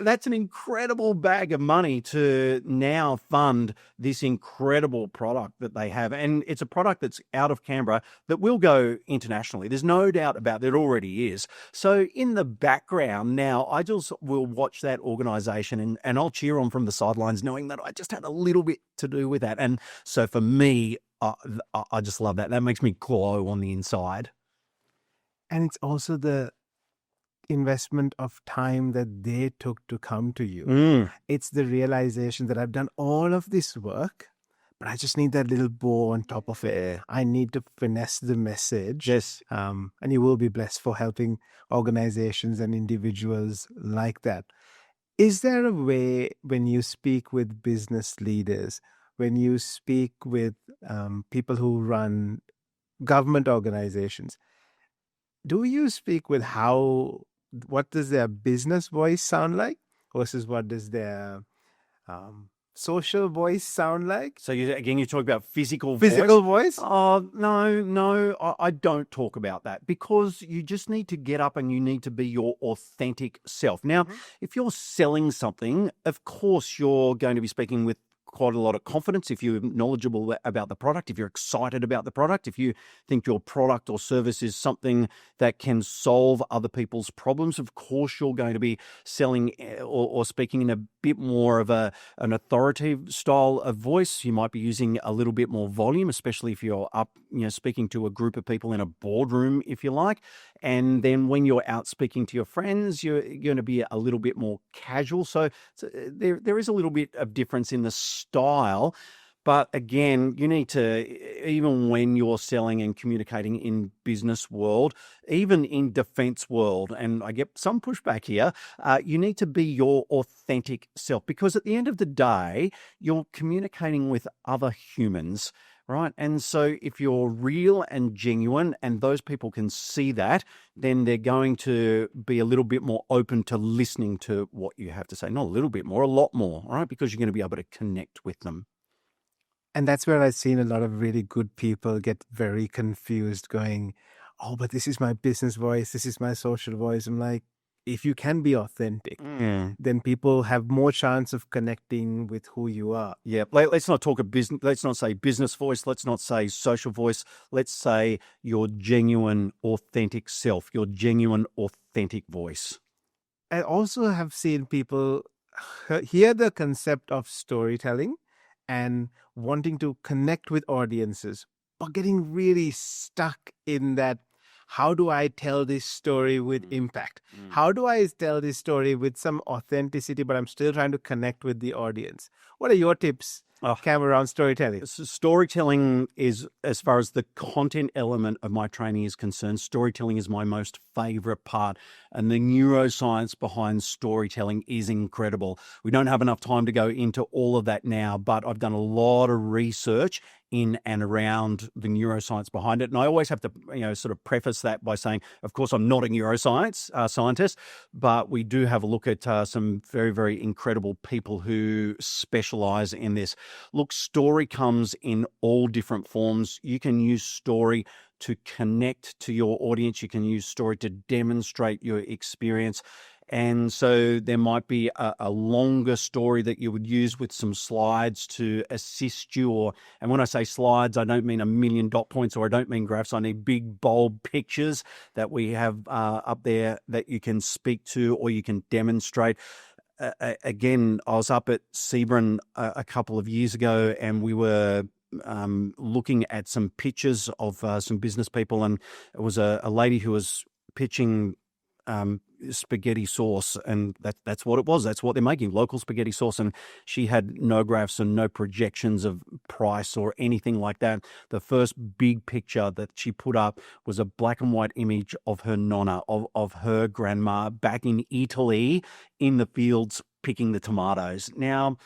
A: that's an incredible bag of money to now fund this incredible product that they have. And it's a product that's out of Canberra that will go internationally. There's no doubt about that. It already is. So in the background now, I just will watch that organization and I'll cheer on from the sidelines, knowing that I just had a little bit to do with that. And so for me, I just love that. That makes me glow on the inside.
B: And it's also the investment of time that they took to come to you. It's the realization that I've done all of this work, but I just need that little bow on top of it. I need to finesse the message.
A: Yes.
B: And you will be blessed for helping organizations and individuals like that. Is there a way, when you speak with business leaders, when you speak with people who run government organizations, do you speak with what does their business voice sound like versus what does their social voice sound like?
A: So you talk about physical
B: voice?
A: Oh, no, I don't talk about that, because you just need to get up and you need to be your authentic self. Now, if you're selling something, of course you're going to be speaking with quite a lot of confidence, if you're knowledgeable about the product, if you're excited about the product, if you think your product or service is something that can solve other people's problems, of course you're going to be selling or speaking in a bit more of an authoritative style of voice. You might be using a little bit more volume, especially if you're speaking to a group of people in a boardroom, if you like. And then when you're out speaking to your friends, you're going to be a little bit more casual. So there is a little bit of difference in the style. But again, you need to, even when you're selling and communicating in business world, even in defense world, and I get some pushback here, you need to be your authentic self, because at the end of the day, you're communicating with other humans, right? And so if you're real and genuine and those people can see that, then they're going to be a little bit more open to listening to what you have to say. Not a little bit more, a lot more, right? Because you're going to be able to connect with them.
B: And that's where I've seen a lot of really good people get very confused going, oh, but this is my business voice. This is my social voice. I'm like, if you can be authentic, then people have more chance of connecting with who you are.
A: Yeah. Let's not talk a business. Let's not say business voice. Let's not say social voice. Let's say your genuine, authentic self, your genuine, authentic voice.
B: I also have seen people hear the concept of storytelling and wanting to connect with audiences, but getting really stuck in that. How do I tell this story with impact? How do I tell this story with some authenticity, but I'm still trying to connect with the audience? What are your tips, Cam, around storytelling?
A: So storytelling is, as far as the content element of my training is concerned, storytelling is my most favorite part. And the neuroscience behind storytelling is incredible. We don't have enough time to go into all of that now, but I've done a lot of research in and around the neuroscience behind it. And I always have to, sort of preface that by saying, of course, I'm not a neuroscience scientist, but we do have a look at some very, very incredible people who specialize in this. Look, story comes in all different forms. You can use story to connect to your audience. You can use story to demonstrate your experience. And so there might be a longer story that you would use with some slides to assist you. And when I say slides, I don't mean a million dot points, or I don't mean graphs. I need big, bold pictures that we have up there that you can speak to or you can demonstrate. Again, I was up at Sebring a couple of years ago, and we were looking at some pictures of some business people, and it was a lady who was pitching spaghetti sauce, and that's what it was. That's what they're making, local spaghetti sauce. And she had no graphs and no projections of price or anything like that. The first big picture that she put up was a black and white image of her nonna, of her grandma back in Italy in the fields picking the tomatoes. Now,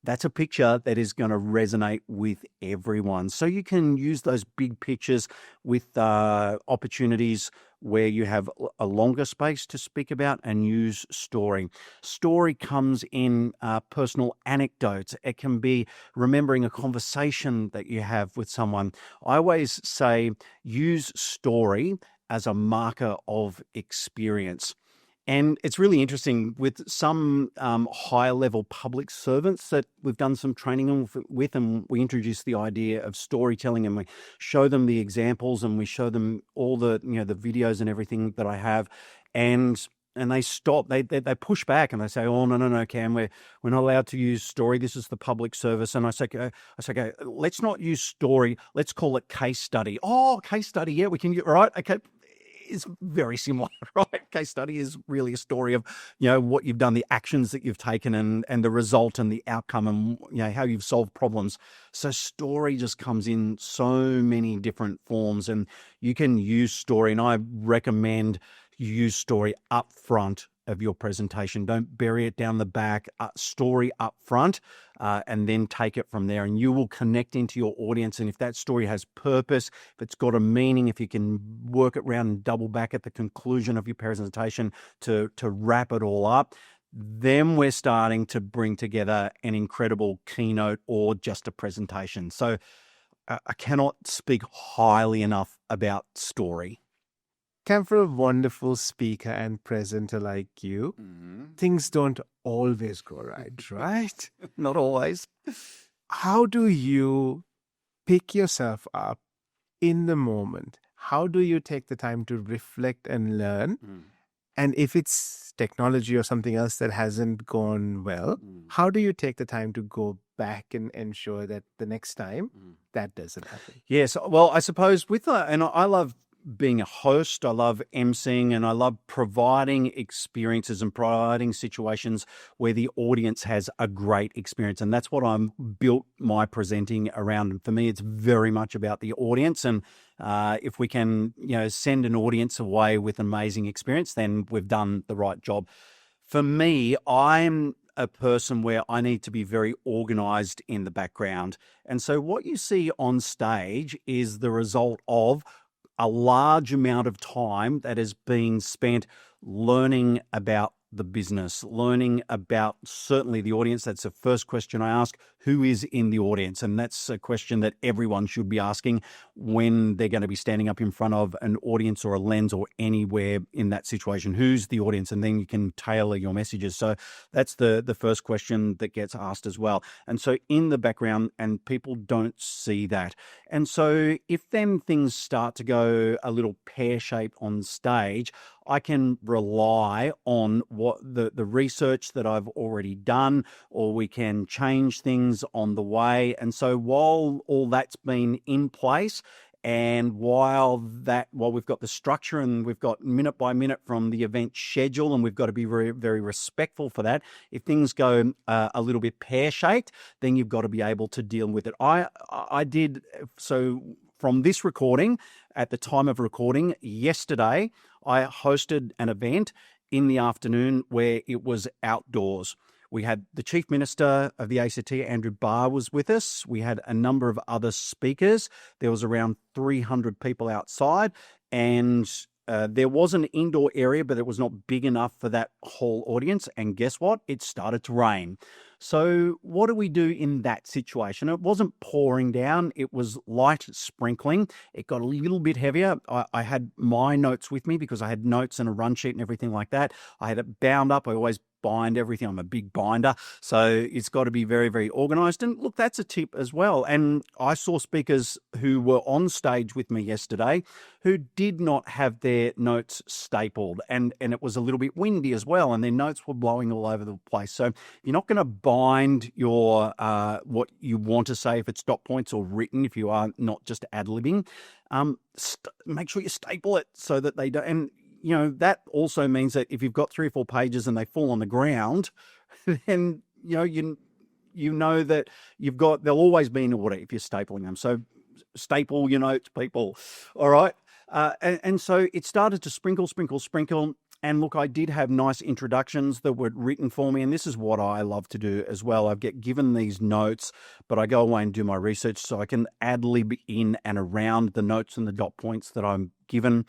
A: that's a picture that is going to resonate with everyone. So you can use those big pictures with opportunities where you have a longer space to speak about, and use story. Story comes in personal anecdotes. It can be remembering a conversation that you have with someone. I always say use story as a marker of experience. And it's really interesting with some higher level public servants that we've done some training with, and we introduce the idea of storytelling, and we show them the examples, and we show them all the the videos and everything that I have, and they stop, they push back, and they say, oh, no, Cam, we're not allowed to use story. This is the public service. And I say, okay, let's not use story. Let's call it case study. Oh, case study. Yeah, we can use, right. Okay. Is very similar, right? Case study is really a story of, what you've done, the actions that you've taken, and the result and the outcome, and, how you've solved problems. So story just comes in so many different forms, and you can use story. And I recommend you use story up front of your presentation. Don't bury it down the back. Story up front, and then take it from there. And you will connect into your audience. And if that story has purpose, if it's got a meaning, if you can work it around and double back at the conclusion of your presentation to wrap it all up, then we're starting to bring together an incredible keynote or just a presentation. So I cannot speak highly enough about story.
B: Cam, for a wonderful speaker and presenter like you, things don't always go right?
A: Not always.
B: How do you pick yourself up in the moment? How do you take the time to reflect and learn? And if it's technology or something else that hasn't gone well, how do you take the time to go back and ensure that the next time that doesn't happen?
A: Yes. Well, I suppose and I love being a host, I love emceeing, and I love providing experiences and providing situations where the audience has a great experience. And that's what I'm built my presenting around. And for me, it's very much about the audience. And if we can, send an audience away with an amazing experience, then we've done the right job. For me, I'm a person where I need to be very organized in the background. And so what you see on stage is the result of a large amount of time that is being spent learning about the business, learning about certainly the audience. That's the first question I ask. Who is in the audience? And that's a question that everyone should be asking when they're going to be standing up in front of an audience or a lens or anywhere in that situation. Who's the audience? And then you can tailor your messages. So that's the first question that gets asked as well. And so in the background, and people don't see that. And so if then things start to go a little pear-shaped on stage, I can rely on what the research that I've already done, or we can change things on the way. And so while all that's been in place, and while we've got the structure and we've got minute by minute from the event schedule, and we've got to be very, very respectful for that. If things go a little bit pear-shaped, then you've got to be able to deal with it. I did so from this recording. At the time of recording yesterday, I hosted an event in the afternoon where it was outdoors. We had the Chief Minister of the ACT, Andrew Barr, was with us. We had a number of other speakers. There was around 300 people outside, and there was an indoor area, but it was not big enough for that whole audience. And guess what? It started to rain. So what do we do in that situation? It wasn't pouring down. It was light sprinkling. It got a little bit heavier. I had my notes with me because I had notes and a run sheet and everything like that. I had it bound up. I always bind everything. I'm a big binder. So it's got to be very, very organized. And look, that's a tip as well. And I saw speakers who were on stage with me yesterday who did not have their notes stapled. And it was a little bit windy as well. And their notes were blowing all over the place. So you're not going to bind your what you want to say if it's dot points or written, if you are not just ad-libbing. Make sure you staple it so that they don't. And that also means that if you've got 3 or 4 pages and they fall on the ground, then you know that they'll always be in order if you're stapling them. So staple your notes, people. All right. And so it started to sprinkle. And look, I did have nice introductions that were written for me. And this is what I love to do as well. I get given these notes, but I go away and do my research so I can ad-lib in and around the notes and the dot points that I'm given.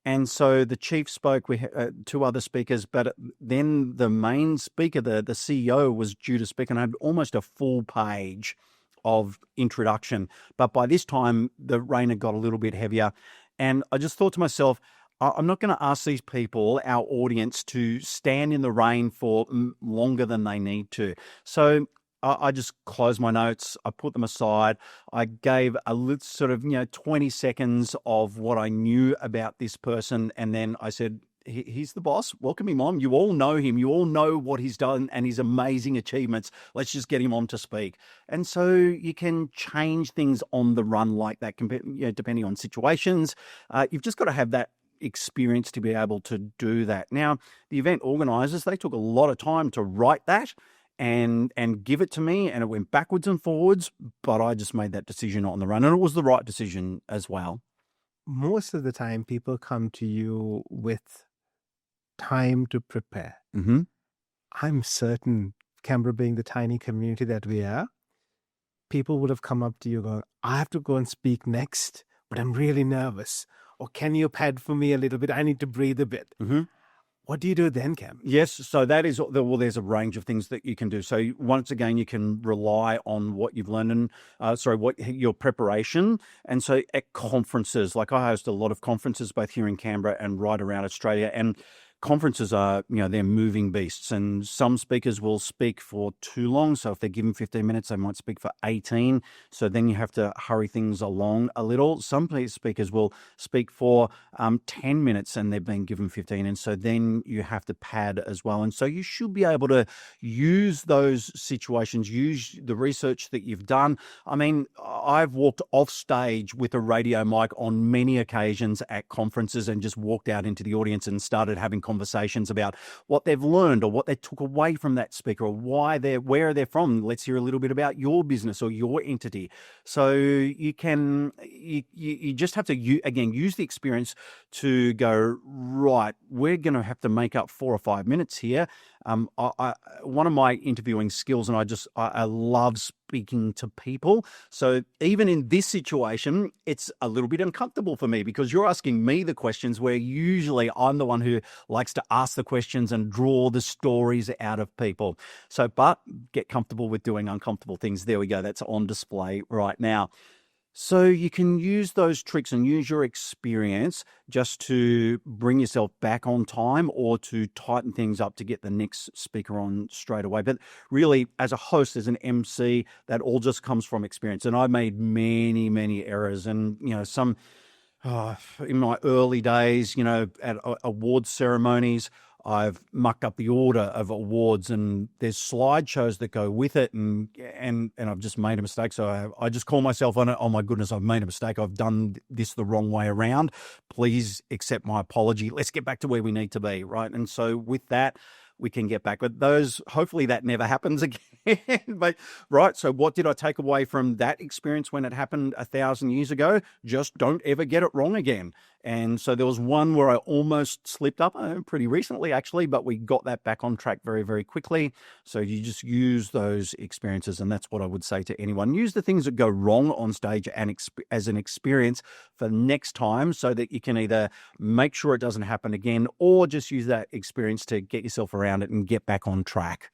A: And so the chief spoke, we had 2 other speakers, but then the main speaker, the CEO, was due to speak and had almost a full page of introduction. But by this time, the rain had got a little bit heavier. And I just thought to myself, I'm not going to ask these people, our audience, to stand in the rain for longer than they need to. So I just closed my notes. I put them aside. I gave a little sort of, 20 seconds of what I knew about this person. And then I said, he's the boss. Welcome him on. You all know him. You all know what he's done and his amazing achievements. Let's just get him on to speak. And so you can change things on the run like that, depending on situations. You've just got to have that experience to be able to do that. Now, the event organizers, they took a lot of time to write that and give it to me, and it went backwards and forwards, but I just made that decision on the run, and it was the right decision as well.
B: Most of the time, people come to you with time to prepare.
A: Mm-hmm.
B: I'm certain, Canberra being the tiny community that we are, people would have come up to you going, I have to go and speak next, but I'm really nervous. Or can you pad for me a little bit? I need to breathe a bit.
A: Mm-hmm.
B: What do you do then, Cam?
A: Yes, so that is, well, there's a range of things that you can do. So once again, you can rely on what you've learned and, what your preparation. And so at conferences, like I host a lot of conferences, both here in Canberra and right around Australia. And conferences are, they're moving beasts, and some speakers will speak for too long. So if they're given 15 minutes, they might speak for 18. So then you have to hurry things along a little. Some speakers will speak for 10 minutes and they've been given 15. And so then you have to pad as well. And so you should be able to use those situations, use the research that you've done. I mean, I've walked off stage with a radio mic on many occasions at conferences and just walked out into the audience and started having conversations about what they've learned or what they took away from that speaker or where they're from. Let's hear a little bit about your business or your entity. So you just have to, use the experience to go, right, we're going to have to make up 4 or 5 minutes here. One of my interviewing skills, and I love speaking to people. So even in this situation, it's a little bit uncomfortable for me because you're asking me the questions where usually I'm the one who likes to ask the questions and draw the stories out of people. So, but get comfortable with doing uncomfortable things. There we go. That's on display right now. So you can use those tricks and use your experience just to bring yourself back on time or to tighten things up to get the next speaker on straight away. But really, as a host, as an MC, that all just comes from experience. And I made many, many errors. And, some in my early days, at award ceremonies, I've mucked up the order of awards, and there's slideshows that go with it, and I've just made a mistake. So I just call myself on it. Oh my goodness, I've made a mistake. I've done this the wrong way around. Please accept my apology. Let's get back to where we need to be, right? And so with that, we can get back. But hopefully that never happens again. But right, so what did I take away from that experience when it happened 1,000 years ago? Just don't ever get it wrong again. And so there was one where I almost slipped up pretty recently, actually, but we got that back on track very, very quickly. So you just use those experiences, and that's what I would say to anyone. Use the things that go wrong on stage and as an experience for next time so that you can either make sure it doesn't happen again or just use that experience to get yourself around it and get back on track.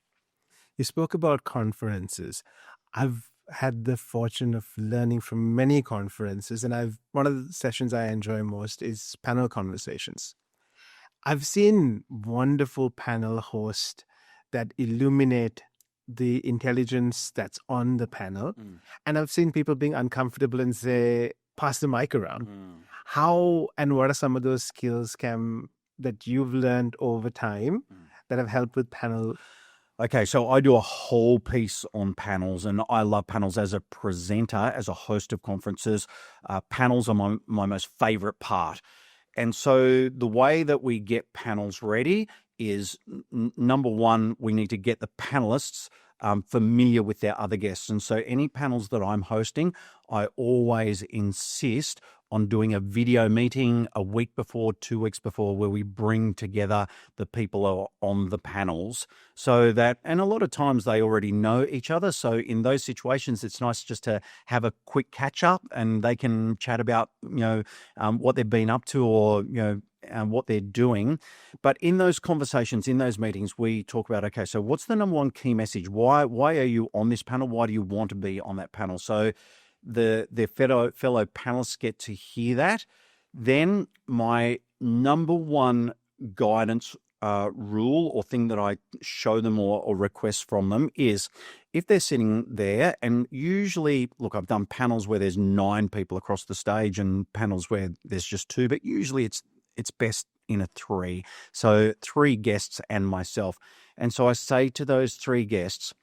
B: You spoke about conferences. I've had the fortune of learning from many conferences, and one of the sessions I enjoy most is panel conversations. I've seen wonderful panel hosts that illuminate the intelligence that's on the panel, and I've seen people being uncomfortable and say, pass the mic around. How and what are some of those skills, Cam, that you've learned over time that have helped with panel?
A: Okay, so I do a whole piece on panels, and I love panels as a presenter, as a host of conferences. Panels are my most favorite part. And so the way that we get panels ready is, number one, we need to get the panelists familiar with their other guests. And so any panels that I'm hosting, I always insist on doing a video meeting a week before, 2 weeks before, where we bring together the people who are on the panels so that, and a lot of times they already know each other. So in those situations, it's nice just to have a quick catch up and they can chat about, what they've been up to or, what they're doing. But in those conversations, in those meetings, we talk about, okay, so what's the number one key message? Why are you on this panel? Why do you want to be on that panel? So their fellow panelists get to hear that. Then my number one guidance rule or thing that I show them or request from them is if they're sitting there, and usually, look, I've done panels where there's 9 people across the stage and panels where there's just 2, but usually it's best in a 3. So 3 guests and myself. And so I say to those 3 guests,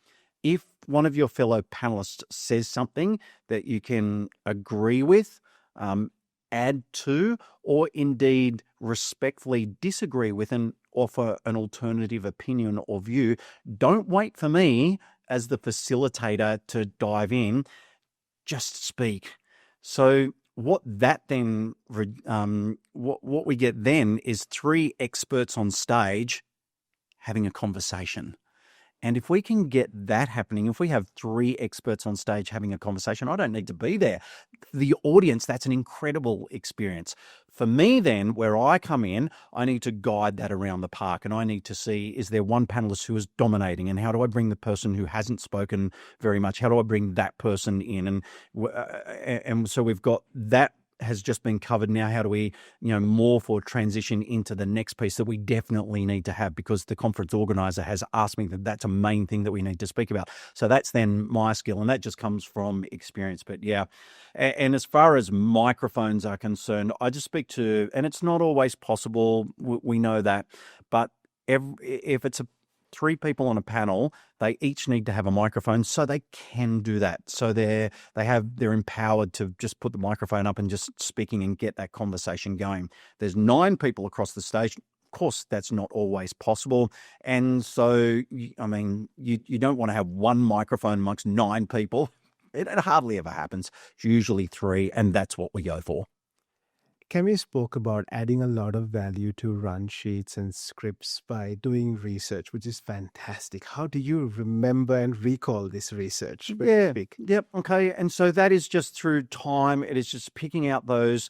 A: if one of your fellow panelists says something that you can agree with, add to, or indeed respectfully disagree with and offer an alternative opinion or view, don't wait for me as the facilitator to dive in. Just speak. So what we get then is 3 experts on stage having a conversation. And if we can get that happening, if we have 3 experts on stage having a conversation, I don't need to be there. The audience, that's an incredible experience. For me then, where I come in, I need to guide that around the park, and I need to see, is there one panelist who is dominating, and how do I bring the person who hasn't spoken very much? How do I bring that person in? And so we've got that has just been covered. Now, how do we, morph or transition into the next piece that we definitely need to have, because the conference organizer has asked me that that's a main thing that we need to speak about. So that's then my skill, and that just comes from experience. But yeah, and as far as microphones are concerned, I just speak to, and it's not always possible, we know that, but if it's 3 people on a panel, they each need to have a microphone, so they can do that. So they're empowered to just put the microphone up and just speaking and get that conversation going. There's 9 people across the stage. Of course, that's not always possible. And so, I mean, you don't want to have one microphone amongst 9 people. It hardly ever happens. It's usually 3, and that's what we go for.
B: Kemi spoke about adding a lot of value to run sheets and scripts by doing research, which is fantastic. How do you remember and recall this research?
A: Yeah. Yep. Okay. And so that is just through time. It is just picking out those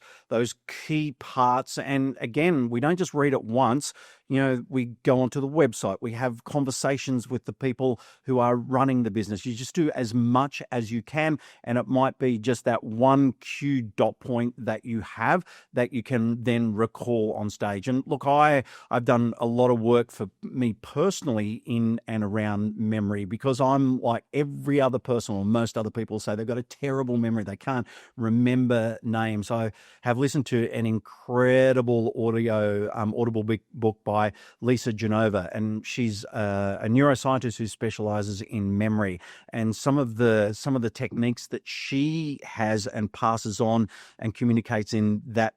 A: key parts. And again, we don't just read it once. We go onto the website. We have conversations with the people who are running the business. You just do as much as you can. And it might be just that one cue dot point that you have that you can then recall on stage. And look, I've done a lot of work for me personally in and around memory, because I'm like every other person, or most other people say they've got a terrible memory. They can't remember names. I have listened to an incredible audible book by Lisa Genova, and she's a neuroscientist who specializes in memory. And some of the techniques that she has and passes on and communicates in that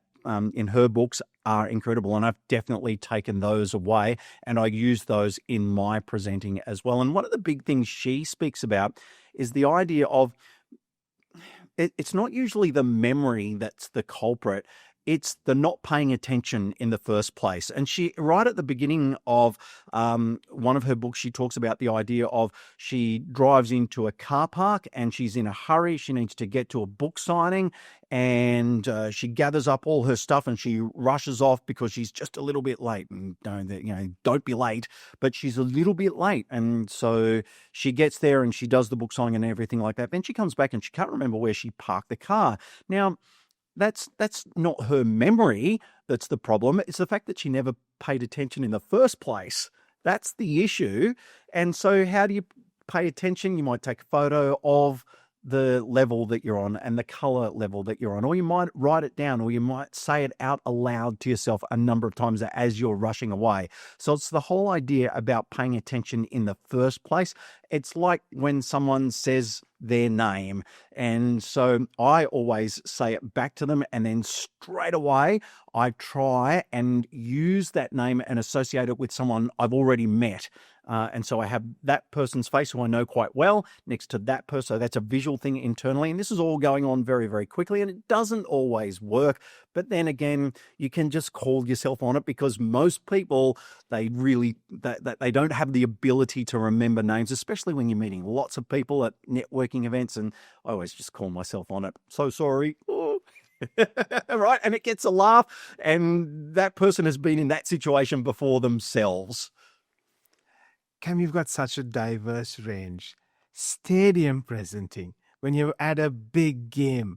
A: in her books are incredible, and I've definitely taken those away, and I use those in my presenting as well. And one of the big things she speaks about is the idea of it's not usually the memory that's the culprit. It's the not paying attention in the first place. And she, right at the beginning of one of her books, she talks about the idea of she drives into a car park and she's in a hurry. She needs to get to a book signing, and she gathers up all her stuff and she rushes off because she's just a little bit late. And don't be late, but she's a little bit late. And so she gets there and she does the book signing and everything like that. Then she comes back and she can't remember where she parked the car. Now, that's not her memory that's the problem. It's the fact that she never paid attention in the first place. That's the issue. And so how do you pay attention? You might take a photo of the level that you're on and the color level that you're on, or you might write it down, or you might say it out aloud to yourself a number of times as you're rushing away. So it's the whole idea about paying attention in the first place. It's like when someone says their name, and so I always say it back to them, and then straight away I try and use that name and associate it with someone I've already met. And so I have that person's face who I know quite well next to that person. So that's a visual thing internally. And this is all going on very, very quickly. And it doesn't always work. But then again, you can just call yourself on it, because most people, they don't have the ability to remember names, especially when you're meeting lots of people at networking events. And I always just call myself on it. So sorry. Right. And it gets a laugh. And that person has been in that situation before themselves.
B: Cam, you've got such a diverse range. Stadium presenting, when you're at a big game,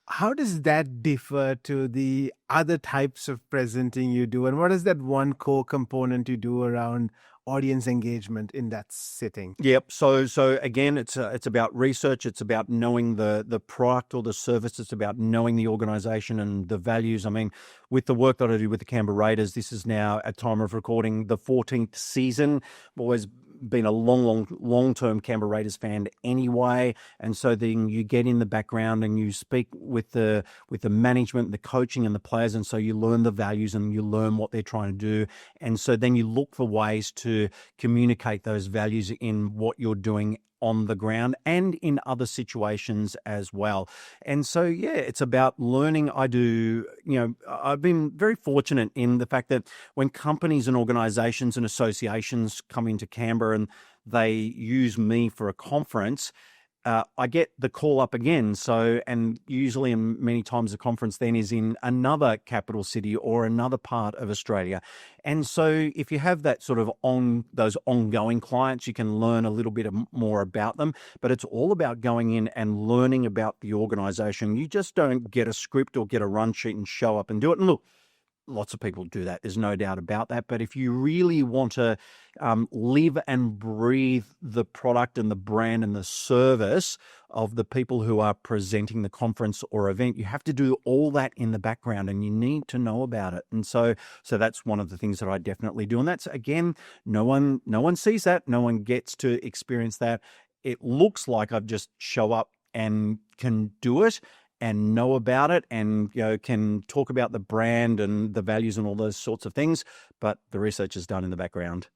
B: how does that differ to the other types of presenting you do? And what is that one core component you do around audience engagement in that setting?
A: Yep. So again, it's about research. It's about knowing the product or the service. It's about knowing the organization and the values. I mean, with the work that I do with the Canberra Raiders, this is now, at time of recording, the 14th season. I've always been a long-term Canberra Raiders fan anyway, and so then you get in the background and you speak with the management, the coaching, and the players, and so you learn the values and you learn what they're trying to do, and so then you look for ways to communicate those values in what you're doing on the ground and in other situations as well. And so, yeah, it's about learning. I've been very fortunate in the fact that when companies and organizations and associations come into Canberra and they use me for a conference, I get the call up again. So, and usually and many times the conference then is in another capital city or another part of Australia. And so if you have that sort of those ongoing clients, you can learn a little bit more about them, but it's all about going in and learning about the organization. You just don't get a script or get a run sheet and show up and do it. And look, lots of people do that. There's no doubt about that. But if you really want to live and breathe the product and the brand and the service of the people who are presenting the conference or event, you have to do all that in the background and you need to know about it. And so that's one of the things that I definitely do. And that's, again, no one sees that. No one gets to experience that. It looks like I've just show up and can do it and know about it and can talk about the brand and the values and all those sorts of things, but the research is done in the background.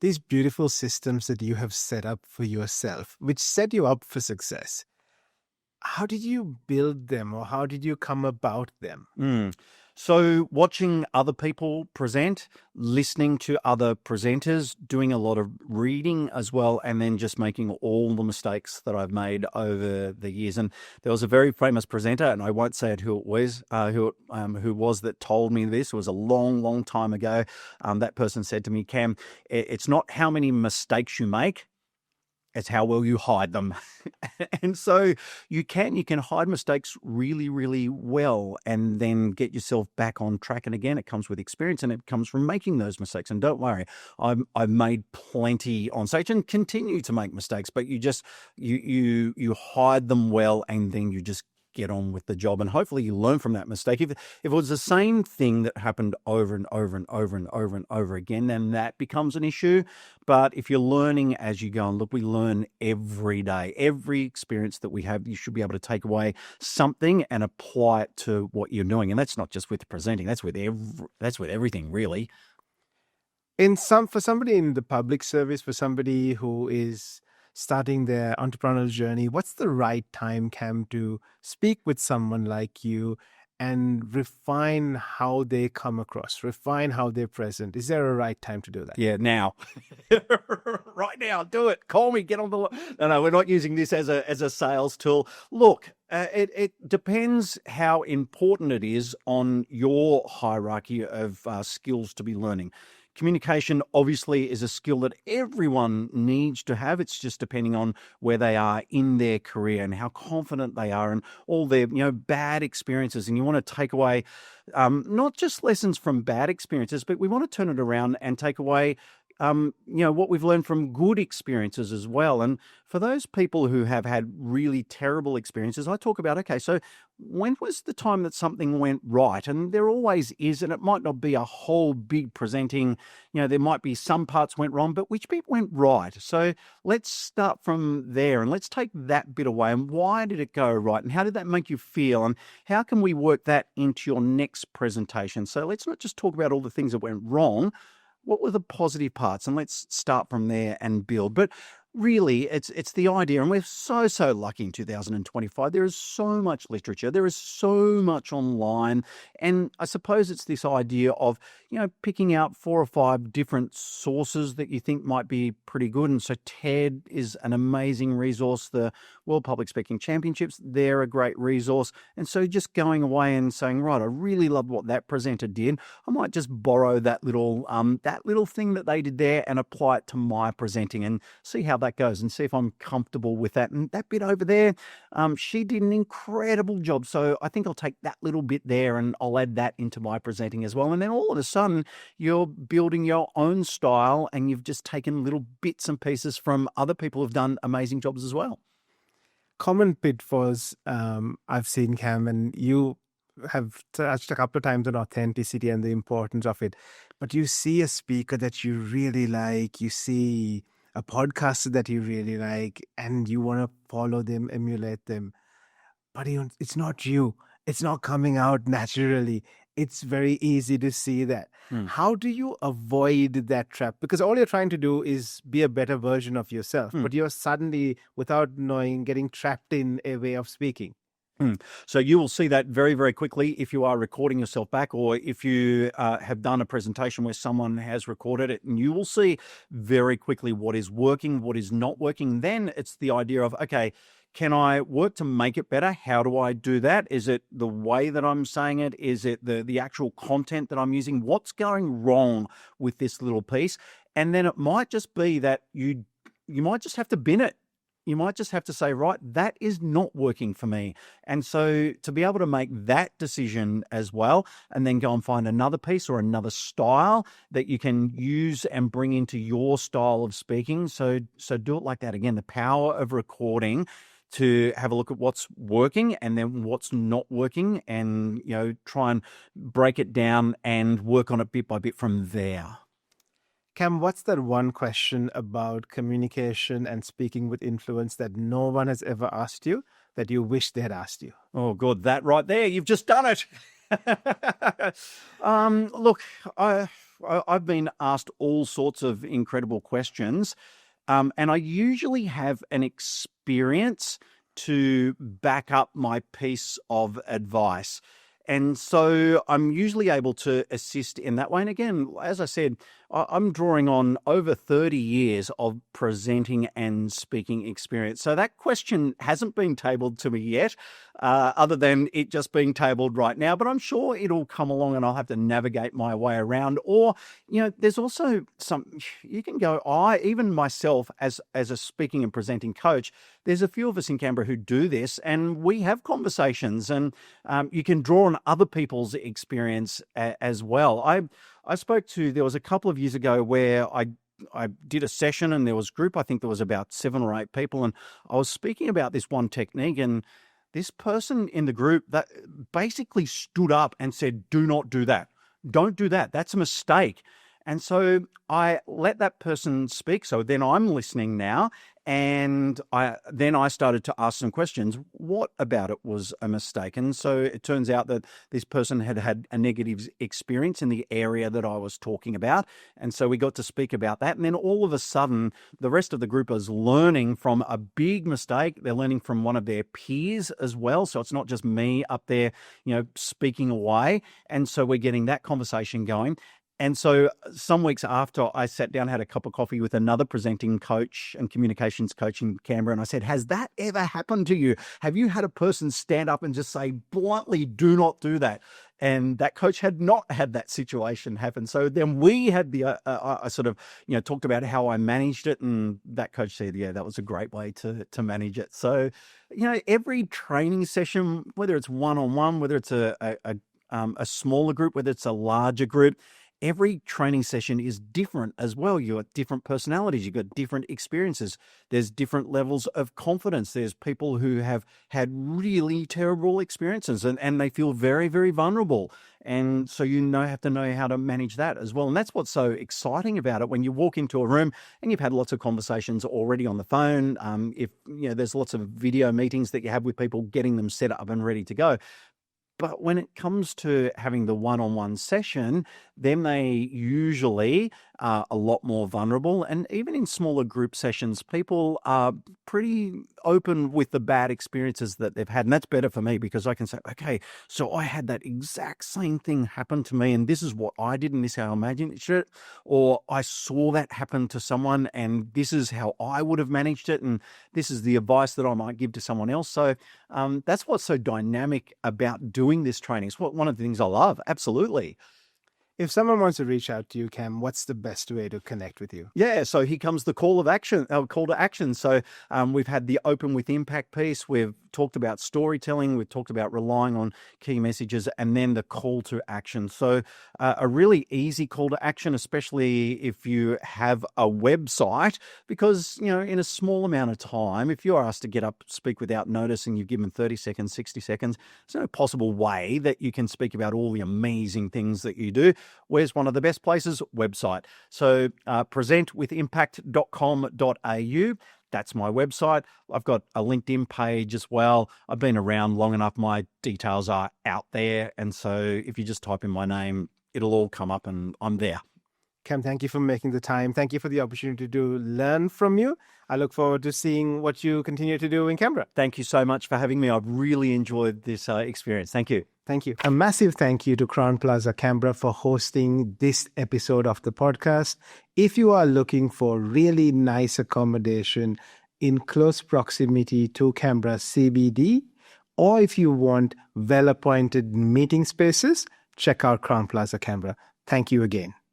B: These beautiful systems that you have set up for yourself, which set you up for success, how did you build them or how did you come about them?
A: So watching other people present, listening to other presenters, doing a lot of reading as well, and then just making all the mistakes that I've made over the years. And there was a very famous presenter, and I won't say who it was, who was that told me this. It was a long, long time ago. That person said to me, Cam, it's not how many mistakes you make, it's how well you hide them. And so you can hide mistakes really, really well and then get yourself back on track. And again, it comes with experience and it comes from making those mistakes. And don't worry, I've made plenty on stage and continue to make mistakes, but you hide them well and then you just get on with the job. And hopefully you learn from that mistake. If it was the same thing that happened over and over and over and over and over again, then that becomes an issue. But if you're learning as you go, and look, we learn every day. Every experience that we have, you should be able to take away something and apply it to what you're doing. And that's not just with presenting, that's with everything, really.
B: For somebody in the public service, for somebody who is starting their entrepreneurial journey, what's the right time, Cam, to speak with someone like you and refine how they come across, refine how they're present? Is there a right time to do that?
A: Yeah, now. Right now, do it. Call me, get on the... No, we're not using this as a sales tool. Look, it depends how important it is on your hierarchy of skills to be learning. Communication obviously is a skill that everyone needs to have. It's just depending on where they are in their career and how confident they are and all their bad experiences. And you want to take away not just lessons from bad experiences, but we want to turn it around and take away what we've learned from good experiences as well. And for those people who have had really terrible experiences, I talk about, okay, so when was the time that something went right? And there always is, and it might not be a whole big presenting, there might be some parts went wrong, but which bit went right? So let's start from there and let's take that bit away. And why did it go right? And how did that make you feel? And how can we work that into your next presentation? So let's not just talk about all the things that went wrong. What were the positive parts? And let's start from there and build. But really, it's the idea, and we're so lucky in 2025. There is so much literature. There is so much online. And I suppose it's this idea of, picking out 4 or 5 different sources that you think might be pretty good. And so TED is an amazing resource. The World Public Speaking Championships, they're a great resource. And so just going away and saying, right, I really loved what that presenter did. I might just borrow that little thing that they did there and apply it to my presenting and see how that goes and see if I'm comfortable with that. And that bit over there, she did an incredible job. So I think I'll take that little bit there and I'll add that into my presenting as well. And then all of a sudden, you're building your own style and you've just taken little bits and pieces from other people who've done amazing jobs as well.
B: Common pitfalls I've seen, Cam, and you have touched a couple of times on authenticity and the importance of it. But you see a speaker that you really like, you see a podcaster that you really like, and you want to follow them, emulate them. But it's not you. It's not coming out naturally. it's very easy to see that.
A: Mm.
B: How do you avoid that trap? Because all you're trying to do is be a better version of yourself, but you're suddenly, without knowing, getting trapped in a way of speaking.
A: So you will see that very, very quickly if you are recording yourself back, or if you have done a presentation where someone has recorded it, and you will see very quickly what is working, what is not working. Then it's the idea of, okay, can I work to make it better? How do I do that? Is it the way that I'm saying it? Is it the actual content that I'm using? What's going wrong with this little piece? And then it might just be that you might just have to bin it. You might just have to say, right, that is not working for me. And so to be able to make that decision as well, and then go and find another piece or another style that you can use and bring into your style of speaking. So do it like that. Again, the power of recording, to have a look at what's working and then what's not working, and, try and break it down and work on it bit by bit from there.
B: Cam, what's that one question about communication and speaking with influence that no one has ever asked you that you wish they had asked you?
A: Oh, good. That right there. You've just done it. Look, I've been asked all sorts of incredible questions, and I usually have an experience to back up my piece of advice. And so I'm usually able to assist in that way. And again, as I said, I'm drawing on over 30 years of presenting and speaking experience. So that question hasn't been tabled to me yet, other than it just being tabled right now. But I'm sure it'll come along and I'll have to navigate my way around. Or, there's also you can go, even myself as a speaking and presenting coach, there's a few of us in Canberra who do this, and we have conversations, and you can draw on other people's experience as well. There was a couple of years ago where I did a session, and there was a group, I think there was about 7 or 8 people, and I was speaking about this one technique, and this person in the group that basically stood up and said, do not do that. Don't do that. That's a mistake. And so I let that person speak. So then I'm listening now. And I started to ask some questions. What about it was a mistake? And so it turns out that this person had had a negative experience in the area that I was talking about. And so we got to speak about that. And then all of a sudden, the rest of the group is learning from a big mistake. They're learning from one of their peers as well. So it's not just me up there, speaking away. And so we're getting that conversation going. And so some weeks after, I sat down, had a cup of coffee with another presenting coach and communications coach in Canberra, and I said, has that ever happened to you? Have you had a person stand up and just say bluntly, do not do that? And that coach had not had that situation happen. So then we had I sort of, talked about how I managed it, and that coach said, yeah, that was a great way to manage it. So, every training session, whether it's one-on-one, whether it's a smaller group, whether it's a larger group, every training session is different as well. You've got different personalities. You've got different experiences. There's different levels of confidence. There's people who have had really terrible experiences and they feel very, very vulnerable. And so have to know how to manage that as well. And that's what's so exciting about it. When you walk into a room and you've had lots of conversations already on the phone, if there's lots of video meetings that you have with people, getting them set up and ready to go. But when it comes to having the one-on-one session, then they usually are a lot more vulnerable. And even in smaller group sessions, people are pretty open with the bad experiences that they've had. And that's better for me because I can say, okay, so I had that exact same thing happen to me, and this is what I did, and this is how I managed it. Or I saw that happen to someone, and this is how I would have managed it, and this is the advice that I might give to someone else. So that's what's so dynamic about doing this training. It's one of the things I love. Absolutely.
B: If someone wants to reach out to you, Cam, what's the best way to connect with you?
A: Yeah, so here comes the call to action. So we've had the Open with Impact piece. We've talked about storytelling. We've talked about relying on key messages, and then the call to action. So a really easy call to action, especially if you have a website, because, in a small amount of time, if you're asked to get up, speak without notice, and you've given 30 seconds, 60 seconds, there's no possible way that you can speak about all the amazing things that you do. Where's one of the best places? Website. So presentwithimpact.com.au. that's my website. I've got a LinkedIn page as well. I've been around long enough. My details are out there. And so if you just type in my name, it'll all come up and I'm there.
B: Cam, thank you for making the time. Thank you for the opportunity to learn from you. I look forward to seeing what you continue to do in Canberra.
A: Thank you so much for having me. I've really enjoyed this experience. Thank you.
B: Thank you. A massive thank you to Crown Plaza Canberra for hosting this episode of the podcast. If you are looking for really nice accommodation in close proximity to Canberra CBD, or if you want well-appointed meeting spaces, check out Crown Plaza Canberra. Thank you again.